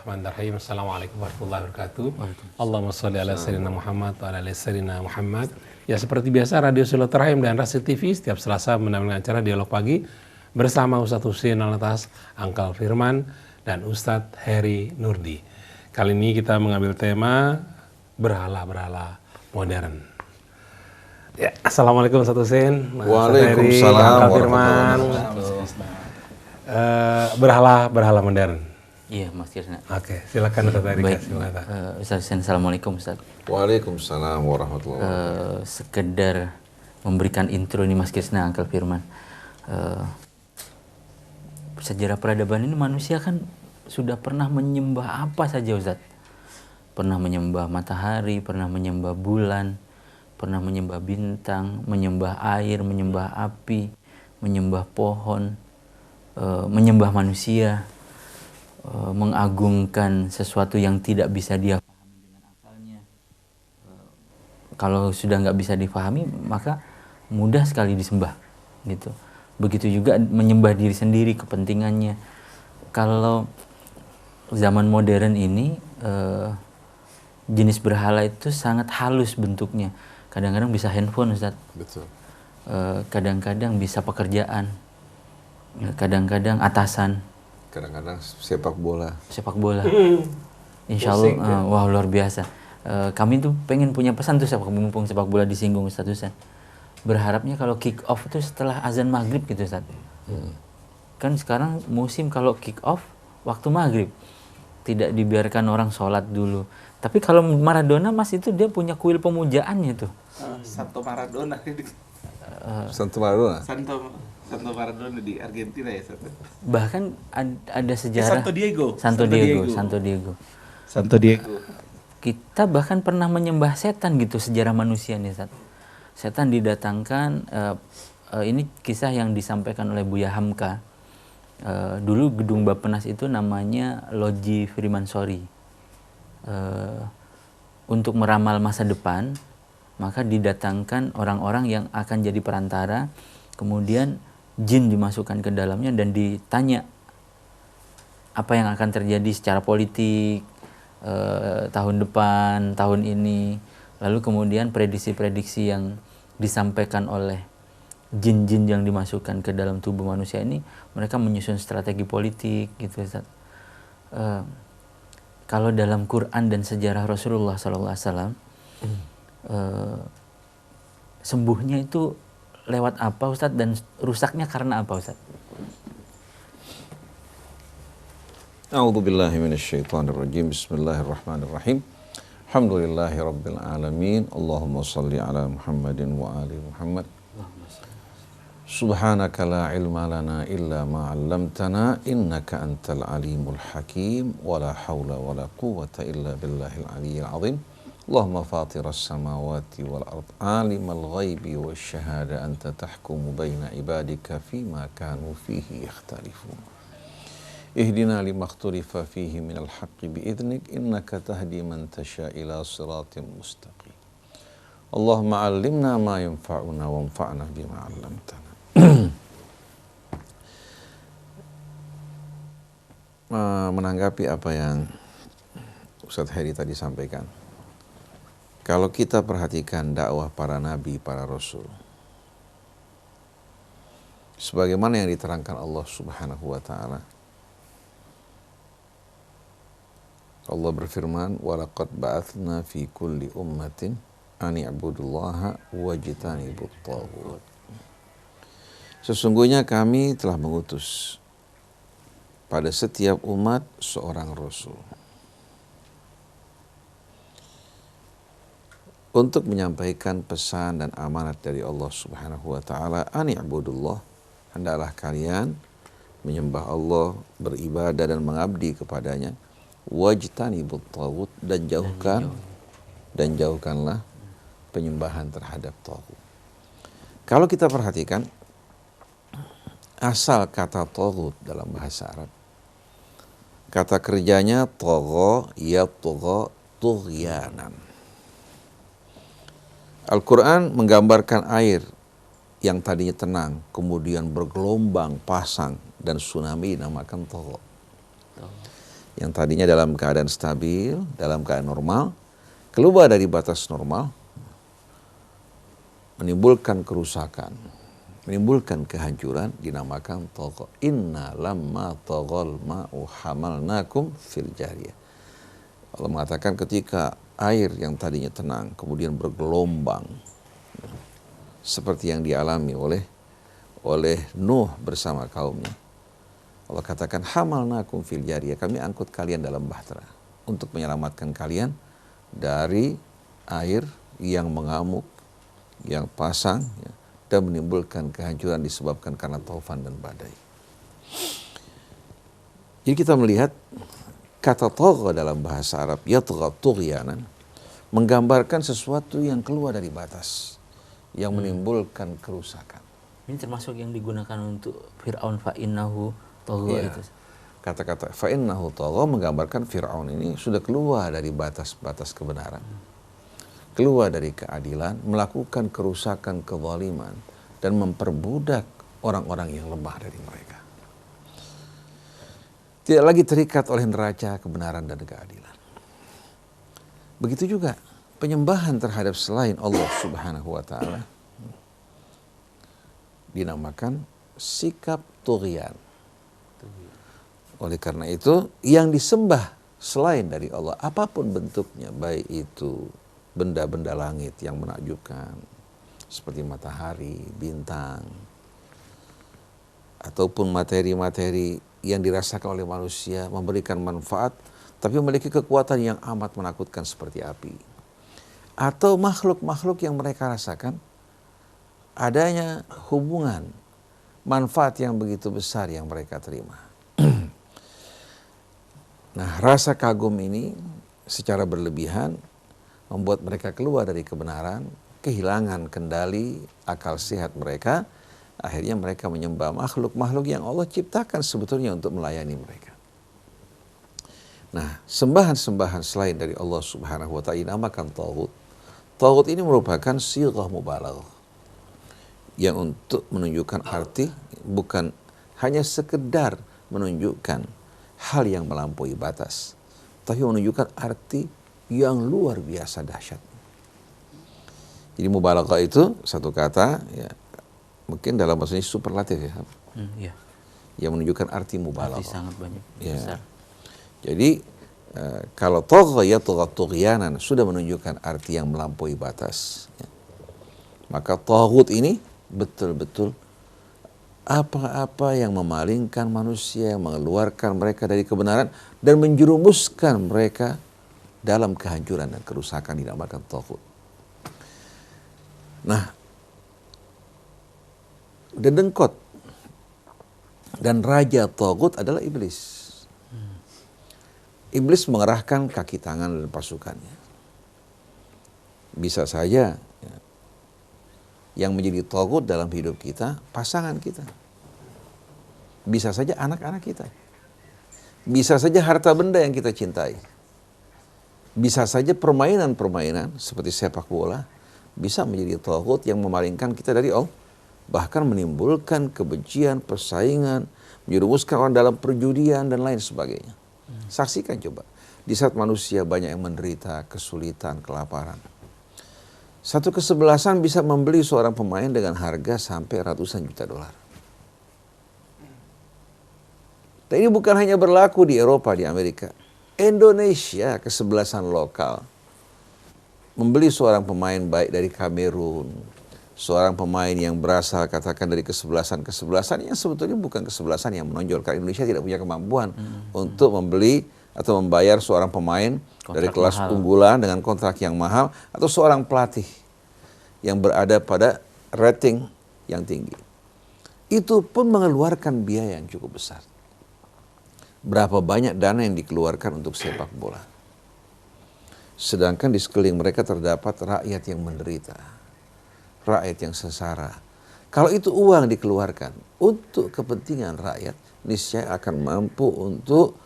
Bismillahirrahmanirrahim. Assalamualaikum warahmatullahi wabarakatuh. Allahumma sholli ala sayyidina Muhammad wa ala ali sayyidina Muhammad. Ya, seperti biasa Radio Silaturahim dan Rasul TV setiap Selasa menampilkan acara Dialog Pagi bersama Ustadz Husein Alatas, Angkal Firman, dan Ustadz Heri Nurdi. Kali ini kita mengambil tema berhala-berhala modern. Ya, Assalamualaikum Ustadz Husein. Waalaikumsalam. Angkal Firman. Berhala modern. Iya, Mas Kirna. Oke, silakan Ustaz Heri. Baik, Ustaz Hussein, Assalamualaikum Ustaz. Waalaikumsalam warahmatullahi wabarakatuh. Sekedar memberikan intro ini Mas Kirna, Angkal Firman. Sejarah peradaban ini manusia kan sudah pernah menyembah apa saja Ustaz. Pernah menyembah matahari, pernah menyembah bulan, pernah menyembah bintang, menyembah air, menyembah api, menyembah pohon, menyembah manusia. Mengagungkan sesuatu yang tidak bisa dia pahami dengan akalnya. Kalau sudah nggak bisa dipahami, maka mudah sekali disembah, gitu. Begitu juga menyembah diri sendiri, kepentingannya. Kalau zaman modern ini, jenis berhala itu sangat halus bentuknya. Kadang-kadang bisa handphone, Ustaz. Betul. Kadang-kadang bisa pekerjaan. Kadang-kadang atasan. Kadang-kadang sepak bola. Sepak bola. Insya Allah, wah luar biasa. Kami tuh pengen punya pesan tuh mumpung sepak bola disinggung Ustaz Husein. Berharapnya kalau kick off itu setelah azan maghrib gitu Ustaz. Kan sekarang musim kalau kick off waktu maghrib. Tidak dibiarkan orang sholat dulu. Tapi kalau Maradona Mas itu dia punya kuil pemujaannya tuh. Santo Maradona. Santo Maradona? Santo Maradona di Argentina ya, Santo. Bahkan ada sejarah Santo Diego. Kita bahkan pernah menyembah setan gitu, sejarah manusia nih Ustaz. Setan didatangkan, ini kisah yang disampaikan oleh Buya Hamka. Dulu gedung Bappenas itu namanya Loji Freemansori. Untuk meramal masa depan, maka didatangkan orang-orang yang akan jadi perantara, kemudian jin dimasukkan ke dalamnya dan ditanya apa yang akan terjadi secara politik tahun depan, tahun ini. Lalu kemudian prediksi-prediksi yang disampaikan oleh jin-jin yang dimasukkan ke dalam tubuh manusia ini, mereka menyusun strategi politik gitu Ustaz. Kalau dalam Quran dan sejarah Rasulullah SAW, sembuhnya itu lewat apa Ustaz dan rusaknya karena apa Ustaz? A'udzu billahi minasyaitonir rajim. Bismillahirrahmanirrahim. Alhamdulillahi rabbil alamin. Allahumma shalli ala Muhammadin wa ali Muhammad. Subhanaka la ilma lana illa ma 'allamtana innaka antal alimul hakim wa la haula wa la quwwata illa billahil aliyyil azim. Allahumma fatiras samawati wal ard alimal ghaibi wasyahada anta tahkumu baina ibadika fima kanu fihi yakhtalifun. Ihdina limakhtalifa fihi minal haqqi biidhnik innaka tahdi man tasha ila siratim mustaqim. Allahumma allimna ma yanfa'una wanfa'na bima 'allamtana. Menanggapi apa yang Ustaz Heri tadi sampaikan, kalau kita perhatikan dakwah para nabi, para rasul, sebagaimana yang diterangkan Allah Subhanahu wa taala. Allah berfirman, "Wa laqad ba'atsna fi kulli ummatin an i'budullaha wajtanibut taghut." Sesungguhnya kami telah mengutus pada setiap umat seorang rasul untuk menyampaikan pesan dan amanat dari Allah Subhanahu wa taala, ani'budullah, hendaklah kalian menyembah Allah, beribadah dan mengabdi kepadanya, wajtanibut taghut, dan jauhkanlah penyembahan terhadap taghut. Kalau kita perhatikan asal kata taghut dalam bahasa Arab, kata kerjanya tagha yatgha tughyanan. Al-Quran menggambarkan air yang tadinya tenang, kemudian bergelombang pasang dan tsunami dinamakan tagha. yang tadinya dalam keadaan stabil, dalam keadaan normal, keluar dari batas normal, menimbulkan kerusakan, menimbulkan kehancuran, dinamakan tagha. Inna lamma taghal ma'u hamalnakum fil jariyah. Allah mengatakan ketika air yang tadinya tenang kemudian bergelombang, seperti yang dialami oleh Nuh bersama kaumnya. Allah katakan hamalnakum fil jariyah, kami angkut kalian dalam bahtera untuk menyelamatkan kalian dari air yang mengamuk, yang pasang, ya, dan menimbulkan kehancuran disebabkan karena taufan dan badai. Jadi kita melihat kata tagha dalam bahasa Arab yatgha tughyanan menggambarkan sesuatu yang keluar dari batas, yang menimbulkan kerusakan. Ini termasuk yang digunakan untuk Fir'aun fa'innahu tagha itu. Kata-kata fa'innahu tagha menggambarkan Fir'aun ini sudah keluar dari batas-batas kebenaran. Keluar dari keadilan, melakukan kerusakan, kezaliman, dan memperbudak orang-orang yang lemah dari mereka. Tidak lagi terikat oleh neraca kebenaran dan keadilan. Begitu juga penyembahan terhadap selain Allah Subhanahu wa taala dinamakan sikap tughyan. Oleh karena itu, yang disembah selain dari Allah, apapun bentuknya, baik itu benda-benda langit yang menakjubkan, seperti matahari, bintang, ataupun materi-materi yang dirasakan oleh manusia, memberikan manfaat, tapi memiliki kekuatan yang amat menakutkan seperti api. Atau makhluk-makhluk yang mereka rasakan, adanya hubungan, manfaat yang begitu besar yang mereka terima. Nah, rasa kagum ini secara berlebihan membuat mereka keluar dari kebenaran, kehilangan kendali akal sehat mereka, akhirnya mereka menyembah makhluk-makhluk yang Allah ciptakan sebetulnya untuk melayani mereka. Nah, sembahan-sembahan selain dari Allah Subhanahu wa ta'ala dinamakan taghut. Taghut ini merupakan sighah mubalaghah yang untuk menunjukkan arti, bukan hanya sekedar menunjukkan hal yang melampaui batas, tapi menunjukkan arti yang luar biasa dahsyat. Jadi mubalaghah itu satu kata, ya, mungkin dalam bahasa ini superlatif ya, Ya. yang menunjukkan arti mubalaghah. Arti sangat banyak. Ya. Besar. Jadi kalau tagha yatgha tughyanan sudah menunjukkan arti yang melampaui batas, ya. Maka taghut ini betul-betul apa-apa yang memalingkan manusia, yang mengeluarkan mereka dari kebenaran dan menjerumuskan mereka dalam kehancuran dan kerusakan dinamakan taghut. Nah, dedengkot dan raja taghut adalah iblis. Iblis mengerahkan kaki tangan dan pasukannya. Bisa saja ya, yang menjadi taghut dalam hidup kita pasangan kita. Bisa saja anak-anak kita. Bisa saja harta benda yang kita cintai. Bisa saja permainan-permainan seperti sepak bola bisa menjadi taghut yang memalingkan kita dari Allah. Bahkan menimbulkan kebencian, persaingan, menjerumuskan orang dalam perjudian dan lain sebagainya. Saksikan coba, di saat manusia banyak yang menderita, kesulitan, kelaparan, satu kesebelasan bisa membeli seorang pemain dengan harga sampai ratusan juta dolar. Dan ini bukan hanya berlaku di Eropa, di Amerika. Indonesia, kesebelasan lokal, membeli seorang pemain baik dari Kamerun, seorang pemain yang berasal katakan dari kesebelasan yang sebetulnya bukan kesebelasan yang menonjol, karena Indonesia tidak punya kemampuan untuk membeli atau membayar seorang pemain dari kelas mahal, unggulan dengan kontrak yang mahal, atau seorang pelatih yang berada pada rating yang tinggi. Itu pun mengeluarkan biaya yang cukup besar. Berapa banyak dana yang dikeluarkan untuk sepak bola. Sedangkan di sekeliling mereka terdapat rakyat yang menderita, rakyat yang sengsara. Kalau itu uang dikeluarkan untuk kepentingan rakyat, niscaya akan mampu untuk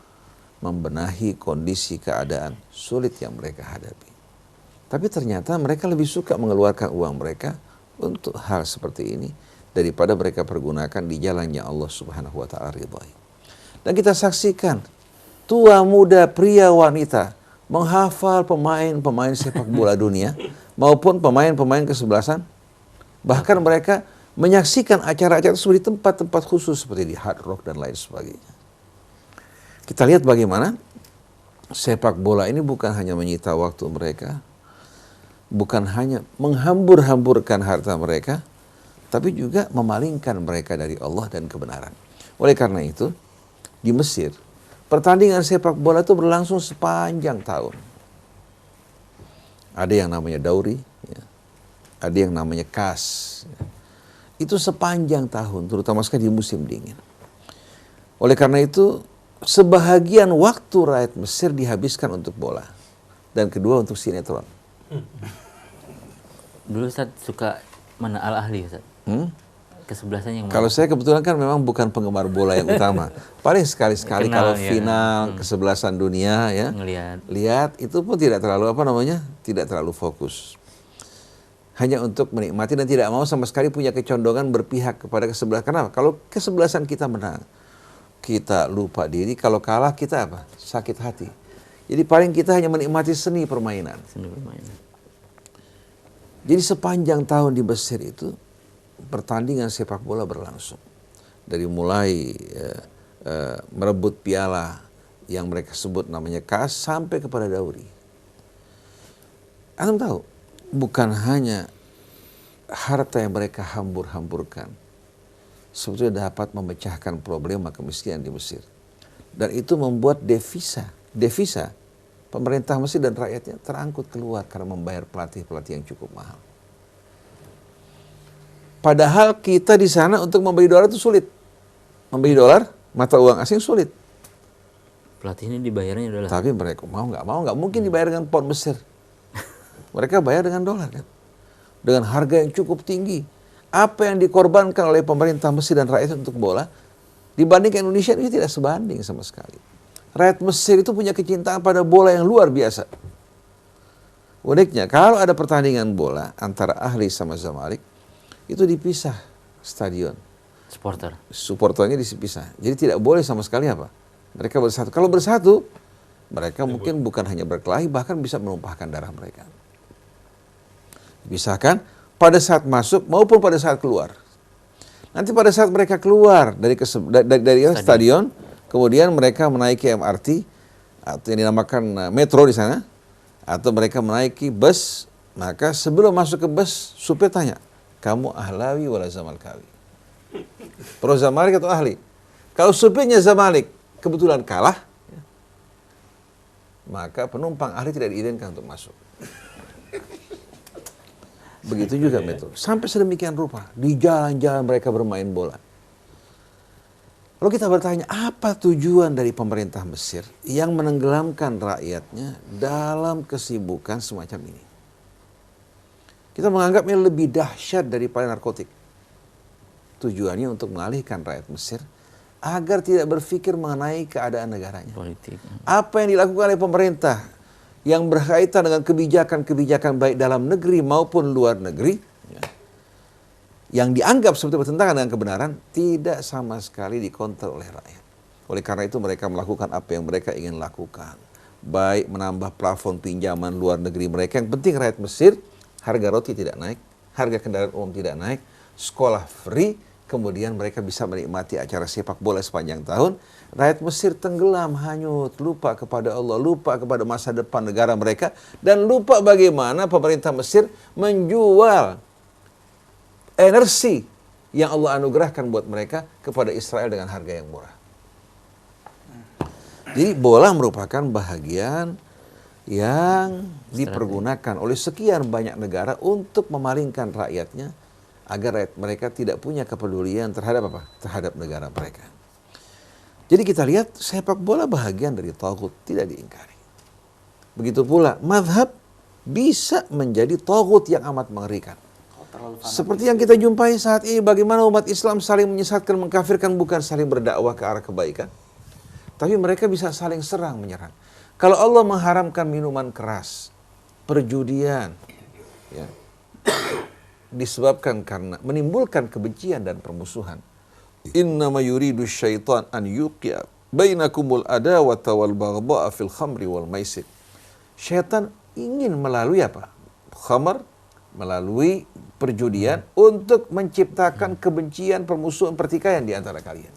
membenahi kondisi keadaan sulit yang mereka hadapi. Tapi ternyata mereka lebih suka mengeluarkan uang mereka untuk hal seperti ini daripada mereka pergunakan di jalannya Allah Subhanahu wa ta'ala ridhai. Dan kita saksikan tua muda, pria wanita, menghafal pemain-pemain sepak bola dunia maupun pemain-pemain kesebelasan. Bahkan mereka menyaksikan acara-acara tersebut di tempat-tempat khusus seperti di Hard Rock dan lain sebagainya. Kita lihat bagaimana sepak bola ini bukan hanya menyita waktu mereka, bukan hanya menghambur-hamburkan harta mereka, tapi juga memalingkan mereka dari Allah dan kebenaran. Oleh karena itu, di Mesir, pertandingan sepak bola itu berlangsung sepanjang tahun. Ada yang namanya dauri, ya. Ada yang namanya kas. Ya. Itu sepanjang tahun, terutama sekali di musim dingin. Oleh karena itu, sebahagian waktu rakyat Mesir dihabiskan untuk bola. Dan kedua untuk sinetron. Dulu Ustaz suka mana Al-Ahli Ustaz? Kesebelasan yang mana? Kalau saya kebetulan kan memang bukan penggemar bola yang utama. Paling sekali-sekali kalau ya. final kesebelasan dunia ya. Lihat itu pun tidak terlalu tidak terlalu fokus. Hanya untuk menikmati dan tidak mau sama sekali punya kecondongan berpihak kepada kesebelasan. Kenapa? Kalau kesebelasan kita menang, kita lupa diri. Kalau kalah kita apa? Sakit hati. Jadi paling kita hanya menikmati seni permainan. Jadi sepanjang tahun di Mesir itu pertandingan sepak bola berlangsung. Dari mulai merebut piala yang mereka sebut namanya kas sampai kepada dauri. Antum tahu, bukan hanya harta yang mereka hambur-hamburkan sebetulnya dapat memecahkan problema kemiskinan di Mesir. Dan itu membuat devisa pemerintah Mesir dan rakyatnya terangkut keluar karena membayar pelatih-pelatih yang cukup mahal. Padahal kita di sana untuk membeli dolar itu sulit. Membeli dolar, mata uang asing sulit. Pelatih ini dibayarnya dolar. Tapi mereka nggak mungkin dibayar dengan pound Mesir. Mereka bayar dengan dolar kan. Dengan harga yang cukup tinggi. Apa yang dikorbankan oleh pemerintah Mesir dan rakyat untuk bola dibandingkan Indonesia ini tidak sebanding sama sekali. Rakyat Mesir itu punya kecintaan pada bola yang luar biasa. Uniknya, kalau ada pertandingan bola antara Ahli sama Zamalek, itu dipisah stadion. Supporternya dipisah. Jadi tidak boleh sama sekali apa? Mereka bersatu. Kalau bersatu, mereka mungkin bukan hanya berkelahi, bahkan bisa menumpahkan darah mereka. Dipisahkan pada saat masuk maupun pada saat keluar. Nanti pada saat mereka keluar dari stadion, kemudian mereka menaiki MRT atau yang dinamakan metro di sana, atau mereka menaiki bus, maka sebelum masuk ke bus, supir tanya, kamu Ahlawi wala Zamalkawi? Pro Zamalek atau Ahli? Kalau supirnya Zamalek kebetulan kalah, maka penumpang Ahli tidak diizinkan untuk masuk. Begitu juga metro. Sampai sedemikian rupa. Di jalan-jalan mereka bermain bola. Lalu kita bertanya, apa tujuan dari pemerintah Mesir yang menenggelamkan rakyatnya dalam kesibukan semacam ini? Kita menganggapnya lebih dahsyat daripada narkotik. Tujuannya untuk mengalihkan rakyat Mesir agar tidak berpikir mengenai keadaan negaranya. Politik. Apa yang dilakukan oleh pemerintah yang berkaitan dengan kebijakan-kebijakan baik dalam negeri maupun luar negeri, yang dianggap seperti bertentangan dengan kebenaran, tidak sama sekali dikontrol oleh rakyat. Oleh karena itu mereka melakukan apa yang mereka ingin lakukan. Baik menambah plafon pinjaman luar negeri mereka, yang penting rakyat Mesir, harga roti tidak naik, harga kendaraan umum tidak naik, sekolah free, kemudian mereka bisa menikmati acara sepak bola sepanjang tahun. Rakyat Mesir tenggelam, hanyut, lupa kepada Allah, lupa kepada masa depan negara mereka, dan lupa bagaimana pemerintah Mesir menjual energi yang Allah anugerahkan buat mereka kepada Israel dengan harga yang murah. Jadi bola merupakan bahagian yang dipergunakan oleh sekian banyak negara untuk memalingkan rakyatnya agar rakyat mereka tidak punya kepedulian terhadap apa? Terhadap negara mereka. Jadi kita lihat sepak bola bahagian dari taghut, tidak diingkari. Begitu pula mazhab bisa menjadi taghut yang amat mengerikan. Seperti yang kita jumpai saat ini, bagaimana umat Islam saling menyesatkan, mengkafirkan, bukan saling berdakwah ke arah kebaikan, tapi mereka bisa saling serang menyerang. Kalau Allah mengharamkan minuman keras, perjudian, ya, disebabkan karena menimbulkan kebencian dan permusuhan. Innama yuridu syaitan an yuqi'a bainakumul adawata wal baghdha'a fil khamri wal maisir. Syaitan ingin melalui apa? Khamar, melalui perjudian untuk menciptakan kebencian, permusuhan, pertikaian di antara kalian.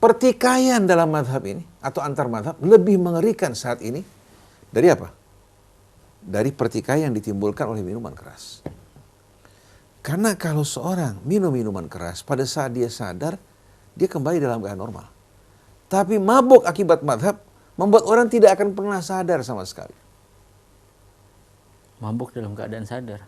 Pertikaian dalam mazhab ini atau antar mazhab lebih mengerikan saat ini dari apa? Dari pertikaian yang ditimbulkan oleh minuman keras. Karena kalau seorang minum minuman keras pada saat dia sadar, dia kembali dalam keadaan normal. Tapi mabuk akibat mazhab membuat orang tidak akan pernah sadar sama sekali. Mabuk dalam keadaan sadar.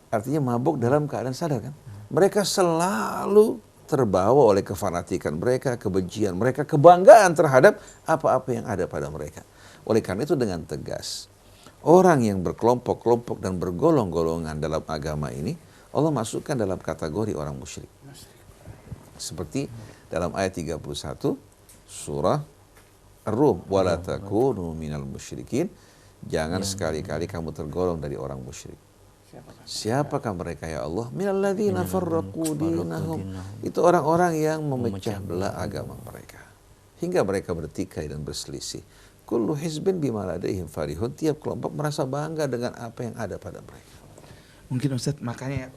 Artinya mabuk dalam keadaan sadar kan? Mereka selalu terbawa oleh kefanatikan mereka, kebencian mereka, kebanggaan terhadap apa-apa yang ada pada mereka. Oleh karena itu dengan tegas, orang yang berkelompok-kelompok dan bergolong-golongan dalam agama ini, Allah masukkan dalam kategori orang musyrik. Seperti dalam ayat 31 surah Ar-Rum, wala takunu minal musyrikin, jangan sekali-kali kamu tergolong dari orang musyrik. Siapakah mereka ya Allah? Minalladzina farraqu dinahum. Itu orang-orang yang memecah belah agama mereka hingga mereka bertikai dan berselisih. Kullu hizbin bima ladaihim farihun. Tiap kelompok merasa bangga dengan apa yang ada pada mereka. Mungkin Ustadz makanya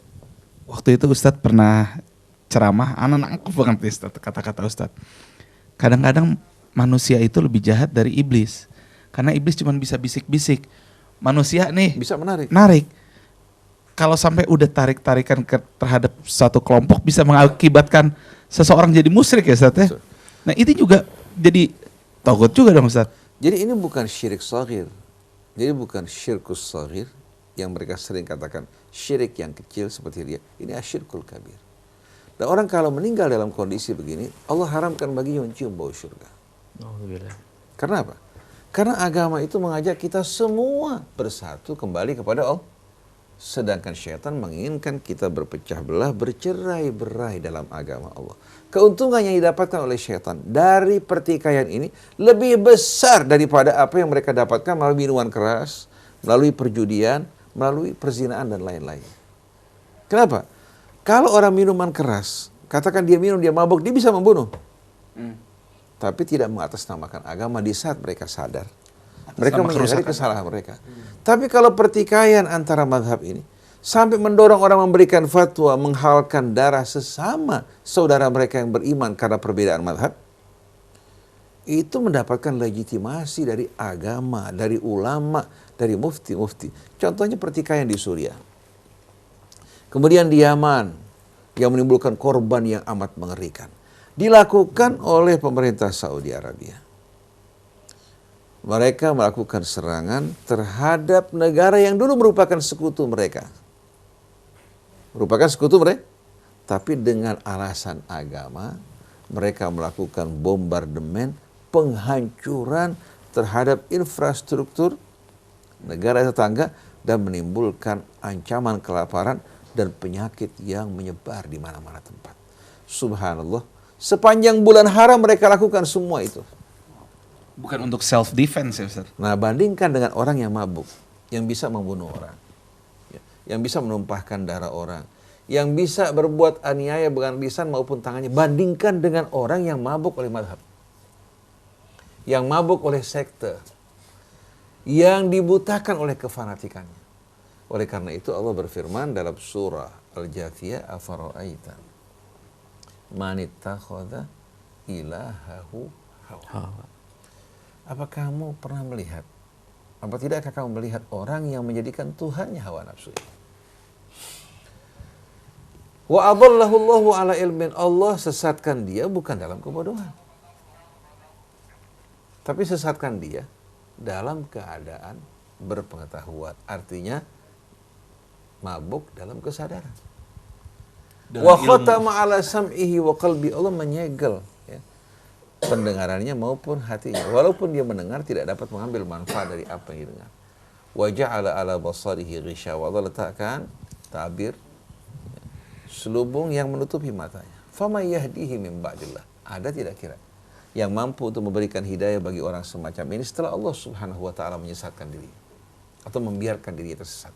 waktu itu Ustadz pernah ceramah, anak-anak aku banget Ustadz, kata-kata Ustadz. Kadang-kadang manusia itu lebih jahat dari iblis. Karena iblis cuma bisa bisik-bisik. Manusia nih Bisa menarik. narik. Kalau sampai udah tarik-tarikan terhadap satu kelompok bisa mengakibatkan seseorang jadi musyrik ya Ustaz ya. Nah itu juga jadi togut juga dong Ustaz. Jadi ini bukan syirik saghir. Jadi bukan syirkus saghir yang mereka sering katakan syirik yang kecil seperti dia. Ini asyirkul kabir. Dan orang kalau meninggal dalam kondisi begini, Allah haramkan baginya mencium bau surga. Karena apa? Karena agama itu mengajak kita semua bersatu kembali kepada Allah. Sedangkan syaitan menginginkan kita berpecah belah, bercerai-berai dalam agama Allah. Keuntungan yang didapatkan oleh syaitan dari pertikaian ini lebih besar daripada apa yang mereka dapatkan melalui minuman keras, melalui perjudian, melalui perzinaan dan lain-lain. Kenapa? Kalau orang minuman keras, katakan dia minum, dia mabuk, dia bisa membunuh. Tapi tidak mengatasnamakan agama di saat mereka sadar. Mereka menyadari kesalahan mereka. Tapi kalau pertikaian antara mazhab ini sampai mendorong orang memberikan fatwa menghalalkan darah sesama saudara mereka yang beriman karena perbedaan mazhab, itu mendapatkan legitimasi dari agama, dari ulama, dari mufti-mufti. Contohnya pertikaian di Suriah. Kemudian di Yaman yang menimbulkan korban yang amat mengerikan. Dilakukan oleh pemerintah Saudi Arabia. Mereka melakukan serangan terhadap negara yang dulu merupakan sekutu mereka. Merupakan sekutu mereka. Tapi dengan alasan agama, mereka melakukan bombardemen, penghancuran terhadap infrastruktur negara tetangga dan menimbulkan ancaman kelaparan dan penyakit yang menyebar di mana-mana tempat. Subhanallah, sepanjang bulan haram mereka lakukan semua itu. Bukan untuk self defense ya Ustaz. Nah, bandingkan dengan orang yang mabuk, yang bisa membunuh orang, yang bisa menumpahkan darah orang, yang bisa berbuat aniaya dengan lisan maupun tangannya. Bandingkan dengan orang yang mabuk oleh madhab, yang mabuk oleh sekte, yang dibutakan oleh kefanatikannya. Oleh karena itu Allah berfirman dalam surah Al-Jathiyah, afara'aita man ittakhadha ilahahu hawa. Apa kamu pernah melihat, apa tidakkah kamu melihat orang yang menjadikan Tuhannya hawa nafsu? Wa adallahu Allahu ala ilmin. Allah sesatkan dia bukan dalam kebodohan, tapi sesatkan dia dalam keadaan berpengetahuan. Artinya mabuk dalam kesadaran. Wa khatama ala sam'ihi wa qalbi. Allah menyegel pendengarannya maupun hatinya. Walaupun dia mendengar, tidak dapat mengambil manfaat dari apa yang didengar. Wa ja'ala ala basarihi ghishawa. Allah letakkan tabir selubung yang menutupi matanya. Fama yahdihi min ba'dillah. Ada tidak kira yang mampu untuk memberikan hidayah bagi orang semacam ini setelah Allah Subhanahu wa taala menyesatkan diri atau membiarkan diri tersesat?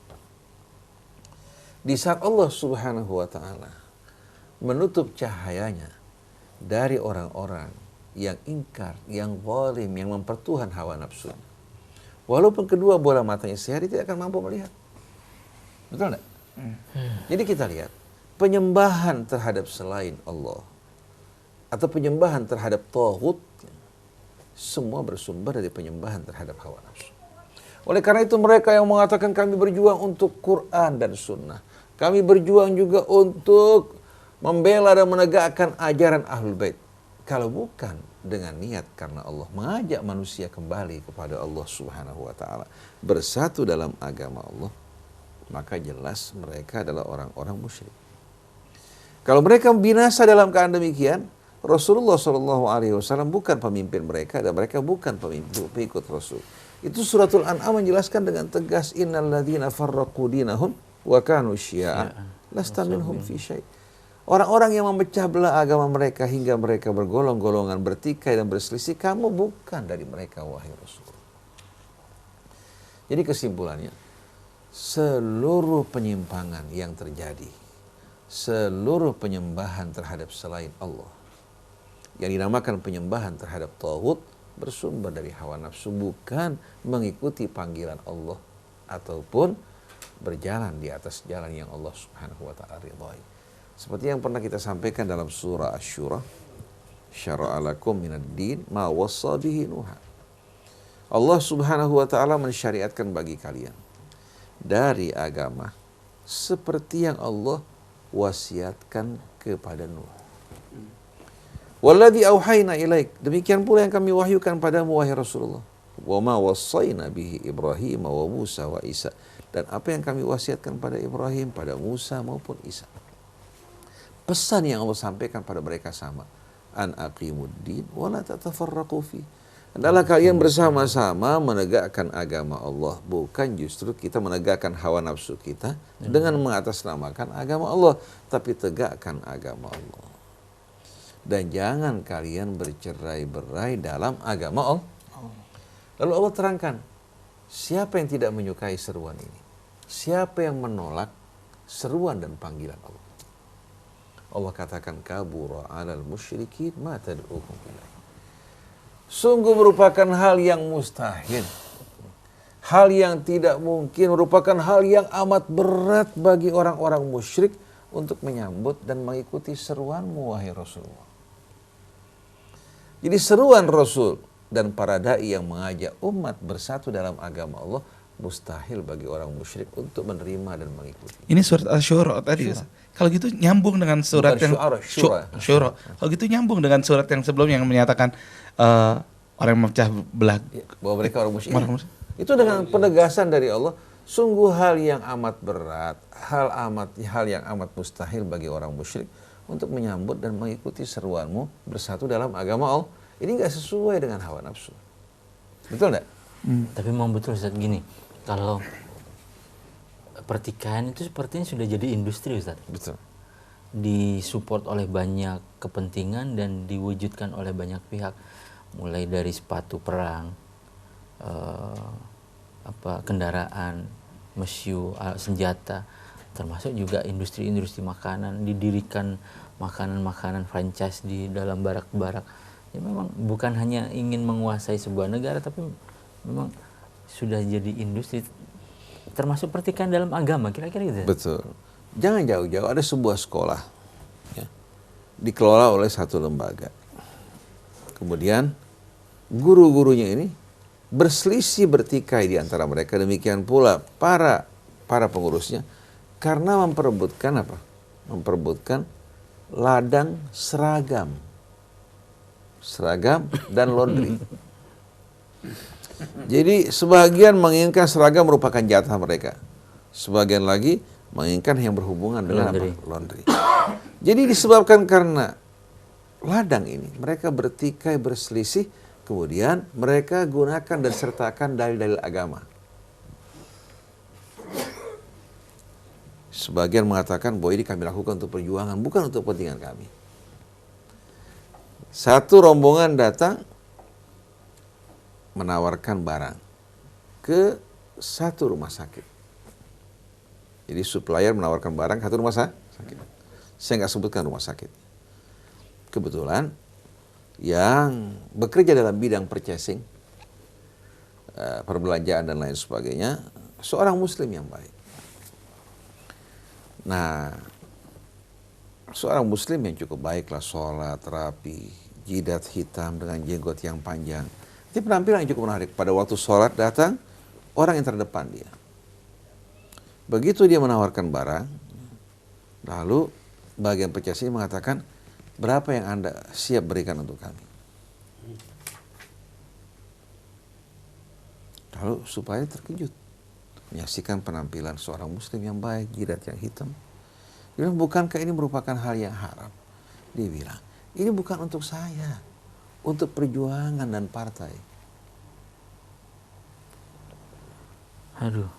Di saat Allah Subhanahu wa taala menutup cahayanya dari orang-orang yang ingkar, yang zalim, yang mempertuhan hawa nafsu. Walaupun kedua bola matanya sehari tidak akan mampu melihat. Betul enggak? Jadi kita lihat penyembahan terhadap selain Allah atau penyembahan terhadap taghut semua bersumber dari penyembahan terhadap hawa nafsu. Oleh karena itu mereka yang mengatakan kami berjuang untuk Quran dan Sunnah, kami berjuang juga untuk membela dan menegakkan ajaran Ahlul Bait. Kalau bukan dengan niat karena Allah mengajak manusia kembali kepada Allah Subhanahu wa taala, bersatu dalam agama Allah, maka jelas mereka adalah orang-orang musyrik. Kalau mereka binasa dalam keadaan demikian, Rasulullah SAW bukan pemimpin mereka dan mereka bukan pengikut Rasul. Itu suratul An'am menjelaskan dengan tegas, innal ladzina farraqu dinahum wa kanu syi'a lasta minhum fi syai'. Orang-orang yang memecah belah agama mereka hingga mereka bergolong-golongan, bertikai dan berselisih, kamu bukan dari mereka wahai Rasul. Jadi kesimpulannya, seluruh penyimpangan yang terjadi, seluruh penyembahan terhadap selain Allah, yang dinamakan penyembahan terhadap taghut, bersumber dari hawa nafsu, bukan mengikuti panggilan Allah ataupun berjalan di atas jalan yang Allah Subhanahu wa taala ridhai. Seperti yang pernah kita sampaikan dalam surah Asy-Syura, syara'a lakum minad din ma wassa bihi Nuha. Allah Subhanahu wa taala mensyariatkan bagi kalian dari agama seperti yang Allah wasiatkan kepada Nuh. Walladzi auhayna ilaik, demikian pula yang kami wahyukan padamu wahai Rasulullah. Wa ma wassayna bihi Ibrahim wa Musa wa Isa, dan apa yang kami wasiatkan pada Ibrahim, pada Musa maupun Isa. Pesan yang Allah sampaikan pada mereka sama, an aqimuddin wa la tatafarraqu fi. Adalah kalian bersama-sama menegakkan agama Allah, bukan justru kita menegakkan hawa nafsu kita dengan mengatasnamakan agama Allah, tapi tegakkan agama Allah. Dan jangan kalian bercerai-berai dalam agama Allah. Lalu Allah terangkan, siapa yang tidak menyukai seruan ini? Siapa yang menolak seruan dan panggilan Allah? Allah katakan, kabura 'alal musyrikin ma tad'ukum ilaih. Sungguh merupakan hal yang mustahil, hal yang tidak mungkin, merupakan hal yang amat berat bagi orang-orang musyrik untuk menyambut dan mengikuti seruanmu wahai Rasulullah. Jadi seruan Rasul dan para dai yang mengajak umat bersatu dalam agama Allah, mustahil bagi orang musyrik untuk menerima dan mengikuti. Ini surat Asy-Syura tadi. Kalau gitu nyambung dengan surat Bukan yang Syura. Kalau gitu nyambung dengan surat yang sebelumnya yang menyatakan orang yang memecah belah bahwa mereka orang musyrik. Itu dengan penegasan dari Allah, sungguh hal yang amat berat, hal yang amat mustahil bagi orang musyrik untuk menyambut dan mengikuti seruanmu bersatu dalam agama Allah. Ini nggak sesuai dengan hawa nafsu. Betul nggak? Tapi memang betul Ustaz gini, kalau pertikaian itu sepertinya sudah jadi industri Ustaz. Betul. Disupport oleh banyak kepentingan dan diwujudkan oleh banyak pihak, mulai dari sepatu perang, kendaraan, mesyu, senjata, termasuk juga industri-industri makanan, didirikan makanan-makanan franchise di dalam barak-barak. Ya memang bukan hanya ingin menguasai sebuah negara, tapi memang sudah jadi industri, termasuk pertikaian dalam agama, kira-kira gitu. Betul. Jangan jauh-jauh, ada sebuah sekolah ya, dikelola oleh satu lembaga. Kemudian guru-gurunya ini berselisih, bertikai di antara mereka, demikian pula para pengurusnya, karena memperebutkan apa? Memperebutkan ladang seragam dan laundry. Jadi sebagian menginginkan seragam merupakan jatah mereka, sebagian lagi menginginkan yang berhubungan dengan laundry. Jadi disebabkan karena ladang ini mereka bertikai, berselisih, kemudian mereka gunakan dan sertakan dalil-dalil agama. Sebagian mengatakan bahwa ini kami lakukan untuk perjuangan, bukan untuk kepentingan kami. Satu rombongan datang menawarkan barang ke satu rumah sakit. Jadi supplier menawarkan barang ke satu rumah sakit. Saya nggak sebutkan rumah sakit. kebetulan yang bekerja dalam bidang purchasing, perbelanjaan dan lain sebagainya, seorang muslim yang baik. Nah, seorang muslim yang cukup baiklah, sholat, rapi, jidat hitam dengan jenggot yang panjang. Ini penampilan yang cukup menarik. Pada waktu sholat datang, orang yang terdepan dia. Begitu dia menawarkan barang, lalu bagian purchasing mengatakan, berapa yang Anda siap berikan untuk kami? Lalu supaya terkejut, menyaksikan penampilan seorang muslim yang baik, jidat yang hitam. Dia bilang, bukankah ini merupakan hal yang haram? Dia bilang, ini bukan untuk saya, untuk perjuangan dan partai. Aduh.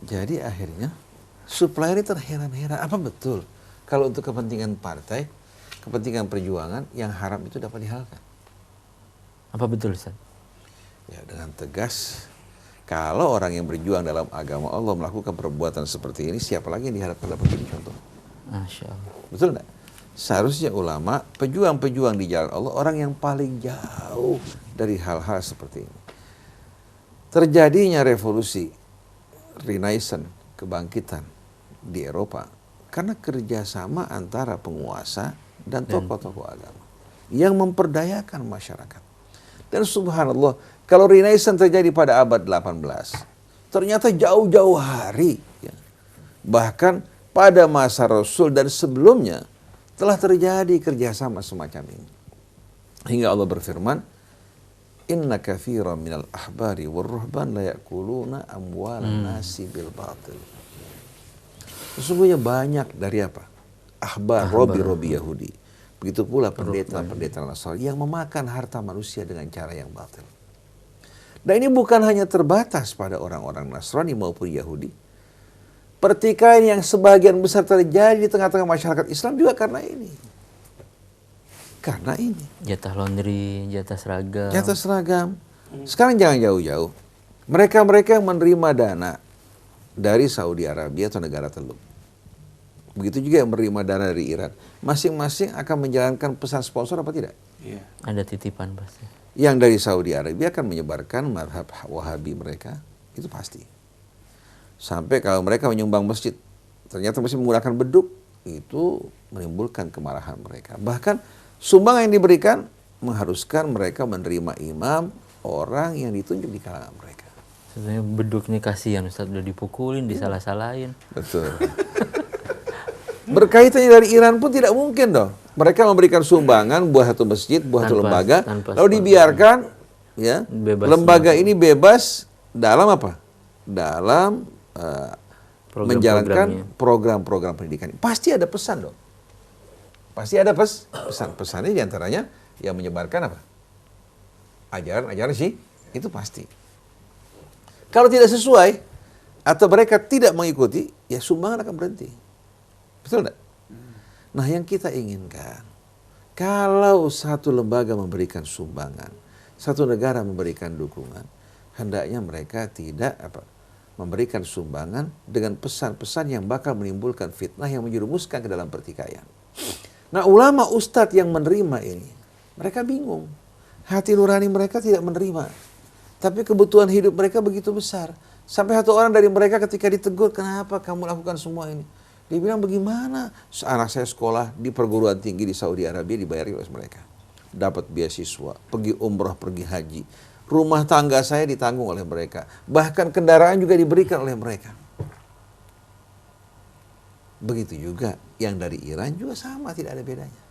Jadi akhirnya supplier ini terheran-heran, apa betul kalau untuk kepentingan partai, kepentingan perjuangan yang haram itu dapat dihalalkan? Apa betul, Ustaz? Ya, dengan tegas, kalau orang yang berjuang dalam agama Allah melakukan perbuatan seperti ini, siapa lagi yang diharapkan dapat jadi contoh? Masya Allah. Betul enggak? Seharusnya ulama, pejuang-pejuang di jalan Allah, orang yang paling jauh dari hal-hal seperti ini. Terjadinya revolusi, Renaissance, kebangkitan di Eropa, karena kerjasama antara penguasa dan tokoh-tokoh agama yang memperdayakan masyarakat. Dan subhanallah, kalau Renaissance terjadi pada abad 18, ternyata jauh-jauh hari, ya, bahkan pada masa Rasul dan sebelumnya, telah terjadi kerjasama semacam ini. Hingga Allah berfirman, Inna katsiran minal ahbari war-ruhban la ya'kuluna amwalan nasi bil batil. Sesungguhnya banyak dari apa? Ahbar, robi-robi Yahudi. Begitu pula pendeta-pendeta Nasrani yang memakan harta manusia dengan cara yang batil. Dan ini bukan hanya terbatas pada orang-orang Nasrani maupun Yahudi. Pertikaian yang sebagian besar terjadi di tengah-tengah masyarakat Islam juga karena ini. Karena ini. Jatah laundry, jatah seragam. Jatah seragam. Sekarang jangan jauh-jauh. Mereka-mereka yang menerima dana dari Saudi Arabia atau negara teluk. Begitu juga yang menerima dana dari Iran. Masing-masing akan menjalankan pesan sponsor apa tidak? Iya. Ada titipan pasti. Yang dari Saudi Arabia akan menyebarkan mazhab Wahabi mereka, itu pasti. Sampai kalau mereka menyumbang masjid, ternyata masih menggunakan beduk, itu menimbulkan kemarahan mereka. Bahkan sumbangan yang diberikan mengharuskan mereka menerima imam orang yang ditunjuk di kalangan mereka. Sebenarnya beduknya kasihan, Ustaz, udah dipukulin, disalah-salahin. Betul. Berkaitannya dari Iran pun tidak mungkin dong. Mereka memberikan sumbangan buat satu masjid, buat satu lembaga, lalu dibiarkan, ya, Bebas lembaga ini bebas dalam apa? Dalam menjalankan program-program pendidikan. Pasti ada pesan dong. Pasti ada pesan. Pesannya diantaranya yang menyebarkan apa? Ajaran-ajaran sih, itu pasti. Kalau tidak sesuai atau mereka tidak mengikuti, ya sumbangan akan berhenti. Betul enggak? Nah, yang kita inginkan, kalau satu lembaga memberikan sumbangan, satu negara memberikan dukungan, hendaknya mereka tidak memberikan sumbangan dengan pesan-pesan yang bakal menimbulkan fitnah yang menjerumuskan ke dalam pertikaian. Nah, ulama ustadz yang menerima ini, mereka bingung. Hati nurani mereka tidak menerima. Tapi kebutuhan hidup mereka begitu besar. Sampai satu orang dari mereka ketika ditegur, kenapa kamu lakukan semua ini? Dia bilang, bagaimana? Anak saya sekolah di perguruan tinggi di Saudi Arabia dibayar oleh mereka. Dapat beasiswa, pergi umroh, pergi haji. Rumah tangga saya ditanggung oleh mereka. Bahkan kendaraan juga diberikan oleh mereka. Begitu juga yang dari Iran juga sama, tidak ada bedanya.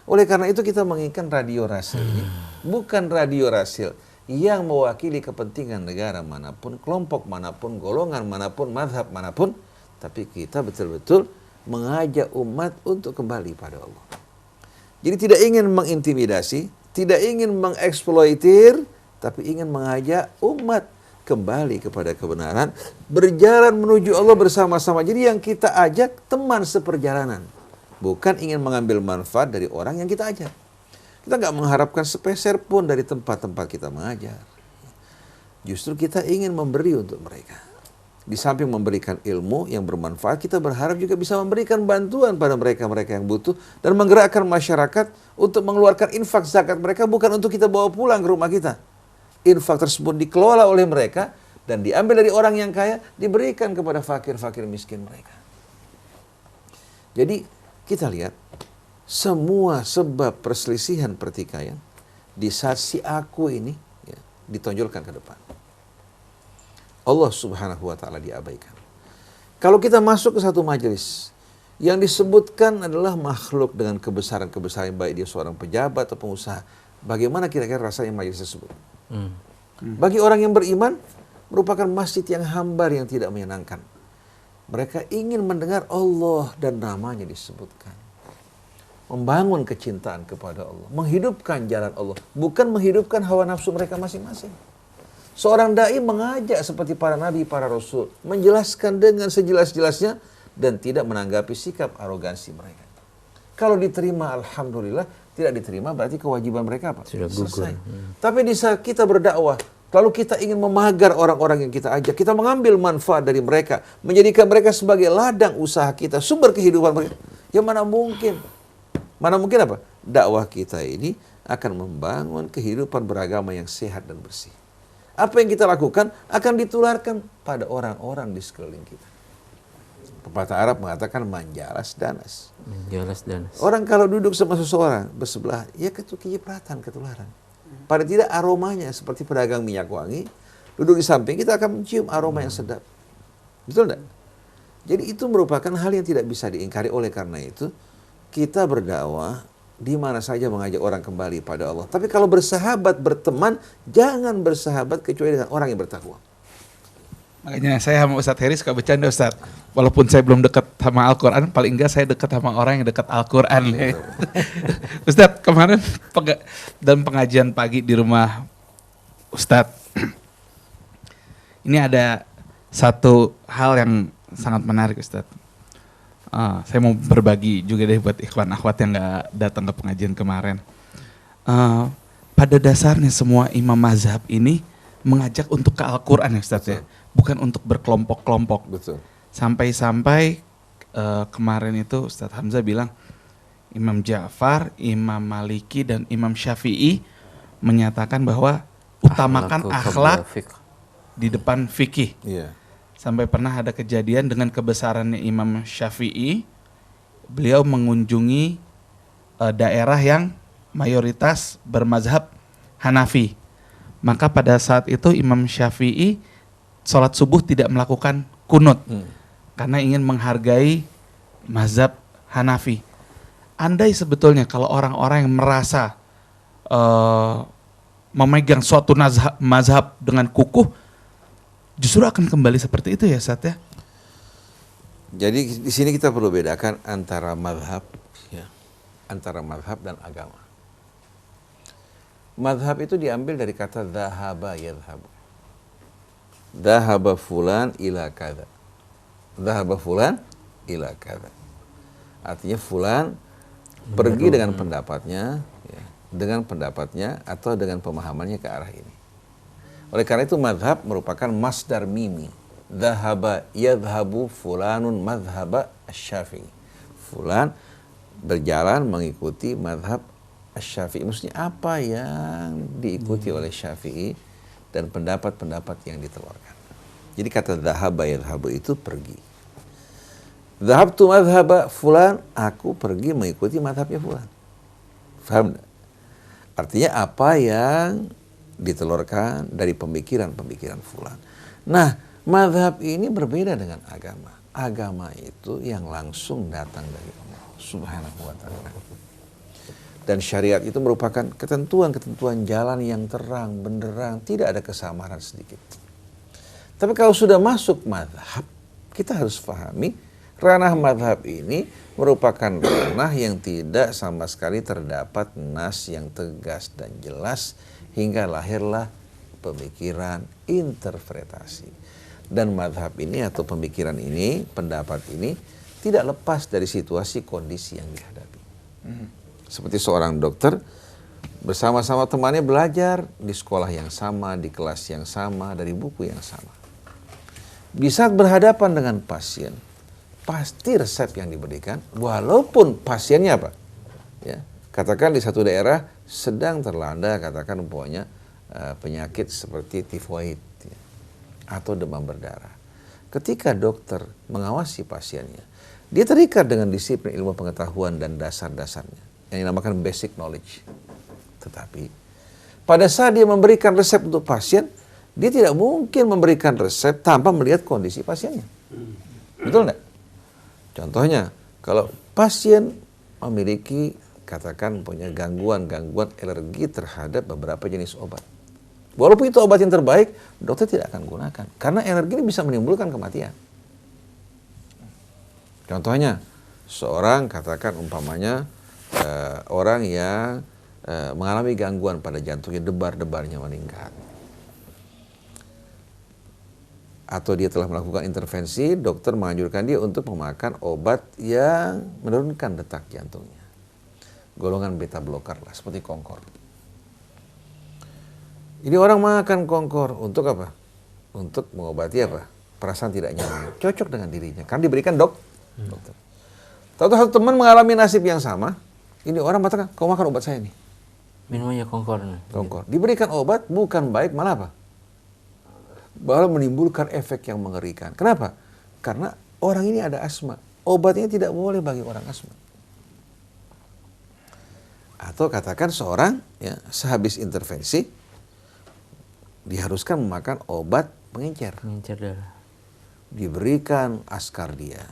Oleh karena itu kita menginginkan radio Rasil ini bukan radio Rasil yang mewakili kepentingan negara manapun, kelompok manapun, golongan manapun, mazhab manapun, tapi kita betul-betul mengajak umat untuk kembali pada Allah. Jadi tidak ingin mengintimidasi, tidak ingin mengeksploitir, tapi ingin mengajak umat kembali kepada kebenaran, berjalan menuju Allah bersama-sama. Jadi yang kita ajak teman seperjalanan, bukan ingin mengambil manfaat dari orang yang kita ajak. Kita nggak mengharapkan sepeser pun dari tempat-tempat kita mengajar. Justru kita ingin memberi untuk mereka. Di samping memberikan ilmu yang bermanfaat, kita berharap juga bisa memberikan bantuan pada mereka-mereka yang butuh dan menggerakkan masyarakat untuk mengeluarkan infak zakat mereka bukan untuk kita bawa pulang ke rumah kita. Infak tersebut dikelola oleh mereka dan diambil dari orang yang kaya, diberikan kepada fakir-fakir miskin mereka. Jadi kita lihat semua sebab perselisihan pertikaian di saat si aku ini ya, ditonjolkan ke depan. Allah Subhanahu wa taala diabaikan. Kalau kita masuk ke satu majelis yang disebutkan adalah makhluk dengan kebesaran-kebesaran, baik dia seorang pejabat atau pengusaha, bagaimana kira-kira rasanya majelis tersebut? Bagi orang yang beriman, merupakan masjid yang hambar yang tidak menyenangkan. Mereka ingin mendengar Allah dan namanya disebutkan. Membangun kecintaan kepada Allah, menghidupkan jalan Allah, bukan menghidupkan hawa nafsu mereka masing-masing. Seorang dai mengajak seperti para nabi, para rasul, menjelaskan dengan sejelas-jelasnya dan tidak menanggapi sikap arogansi mereka. Kalau diterima, alhamdulillah. Tidak diterima berarti kewajiban mereka apa? Sudah gugur. Selesai. Tapi di saat kita berdakwah, lalu kita ingin memagar orang-orang yang kita ajak, kita mengambil manfaat dari mereka, menjadikan mereka sebagai ladang usaha kita, sumber kehidupan mereka. Ya mana mungkin? Mana mungkin apa? Dakwah kita ini akan membangun kehidupan beragama yang sehat dan bersih. Apa yang kita lakukan akan ditularkan pada orang-orang di sekeliling kita. Pepatah Arab mengatakan manjalas danas. Manjalas danas. Orang kalau duduk sama seseorang bersebelah, ya kecipratan, ketularan. Pada tidak aromanya seperti pedagang minyak wangi, duduk di samping kita akan mencium aroma yang sedap. Betul enggak? Jadi itu merupakan hal yang tidak bisa diingkari. Oleh karena itu, kita berdakwah di mana saja mengajak orang kembali pada Allah. Tapi kalau bersahabat, berteman, jangan bersahabat kecuali dengan orang yang bertakwa. Makanya saya sama Ustadz Heri suka bercanda Ustadz. Walaupun saya belum dekat sama Al-Quran, paling enggak saya dekat sama orang yang dekat Al-Quran. Ustadz, kemarin dalam pengajian pagi di rumah Ustadz, ini ada satu hal yang sangat menarik Ustadz. Saya mau berbagi juga deh buat ikhwan akhwat yang gak datang ke pengajian kemarin. Pada dasarnya semua imam mazhab ini mengajak untuk ke Al-Quran ya Ustadz ya. Bukan untuk berkelompok-kelompok. Betul. Sampai-sampai kemarin itu Ustadz Hamzah bilang Imam Ja'far, Imam Maliki dan Imam Syafi'i menyatakan bahwa utamakan akhlak di depan fikih. Iya. Sampai pernah ada kejadian dengan kebesarannya Imam Syafi'i, beliau mengunjungi daerah yang mayoritas bermazhab Hanafi. Maka pada saat itu Imam Syafi'i sholat subuh tidak melakukan kunut karena ingin menghargai mazhab Hanafi. Andai sebetulnya kalau orang-orang yang merasa memegang suatu mazhab dengan kukuh, justru akan kembali seperti itu ya Ustaz ya. Jadi di sini kita perlu bedakan antara mazhab, ya, antara mazhab dan agama. Mazhab itu diambil dari kata dhahaba yadhhabu. Dhahaba fulan ila kadza. Dhahaba fulan ila kadza. Artinya fulan pergi dengan pendapatnya, ya, dengan pendapatnya atau dengan pemahamannya ke arah ini. Oleh karena itu mazhab merupakan masdar mimi. Dhahaba yadhhabu fulanun madhhaba asy-Syafi'i. Fulan berjalan mengikuti mazhab asy-Syafi'i. Maksudnya apa yang diikuti oleh Syafi'i dan pendapat-pendapat yang ditelurkan. Jadi kata dhahaba yadhhabu itu pergi. Dhahabtu madhhaba fulan, aku pergi mengikuti mazhabnya fulan. Faham enggak? Artinya apa yang ditelurkan dari pemikiran-pemikiran fulan. Nah, mazhab ini berbeda dengan agama. Agama itu yang langsung datang dari Allah Subhanahu wa ta'ala. Dan syariat itu merupakan ketentuan-ketentuan jalan yang terang, benderang, tidak ada kesamaran sedikit. Tapi kalau sudah masuk mazhab, kita harus pahami ranah mazhab ini merupakan ranah yang tidak sama sekali terdapat nas yang tegas dan jelas hingga lahirlah pemikiran interpretasi. Dan mazhab ini atau pemikiran ini, pendapat ini tidak lepas dari situasi kondisi yang dihadapi. Seperti seorang dokter bersama-sama temannya belajar di sekolah yang sama, di kelas yang sama, dari buku yang sama. Di saat berhadapan dengan pasien, pasti resep yang diberikan, walaupun pasiennya apa? Ya, katakan di satu daerah sedang terlanda, katakan umpamanya penyakit seperti tifoid ya, atau demam berdarah. Ketika dokter mengawasi pasiennya, dia terikat dengan disiplin ilmu pengetahuan dan dasar-dasarnya, yang dinamakan basic knowledge. Tetapi pada saat dia memberikan resep untuk pasien, dia tidak mungkin memberikan resep tanpa melihat kondisi pasiennya. Betul enggak? Contohnya, kalau pasien memiliki, katakan punya gangguan-gangguan alergi terhadap beberapa jenis obat. Walaupun itu obat yang terbaik, dokter tidak akan gunakan. Karena alergi ini bisa menimbulkan kematian. Contohnya, seorang katakan umpamanya orang yang mengalami gangguan pada jantungnya, debar-debarnya meningkat. Atau dia telah melakukan intervensi, dokter menganjurkan dia untuk memakan obat yang menurunkan detak jantungnya. Golongan beta blocker lah, seperti Concor. Ini orang makan Concor untuk apa? Untuk mengobati apa? Perasaan tidak nyaman. Cocok dengan dirinya, karena diberikan dokter. Tahu satu teman mengalami nasib yang sama, ini orang mengatakan, kau makan obat saya nih. Minum aja Concor. Concor. Diberikan obat, bukan baik, malah apa? Bahkan menimbulkan efek yang mengerikan. Kenapa? Karena orang ini ada asma. Obatnya tidak boleh bagi orang asma. Atau katakan seorang ya, sehabis intervensi diharuskan memakan obat pengencer. Pengencer darah. Diberikan Askardia.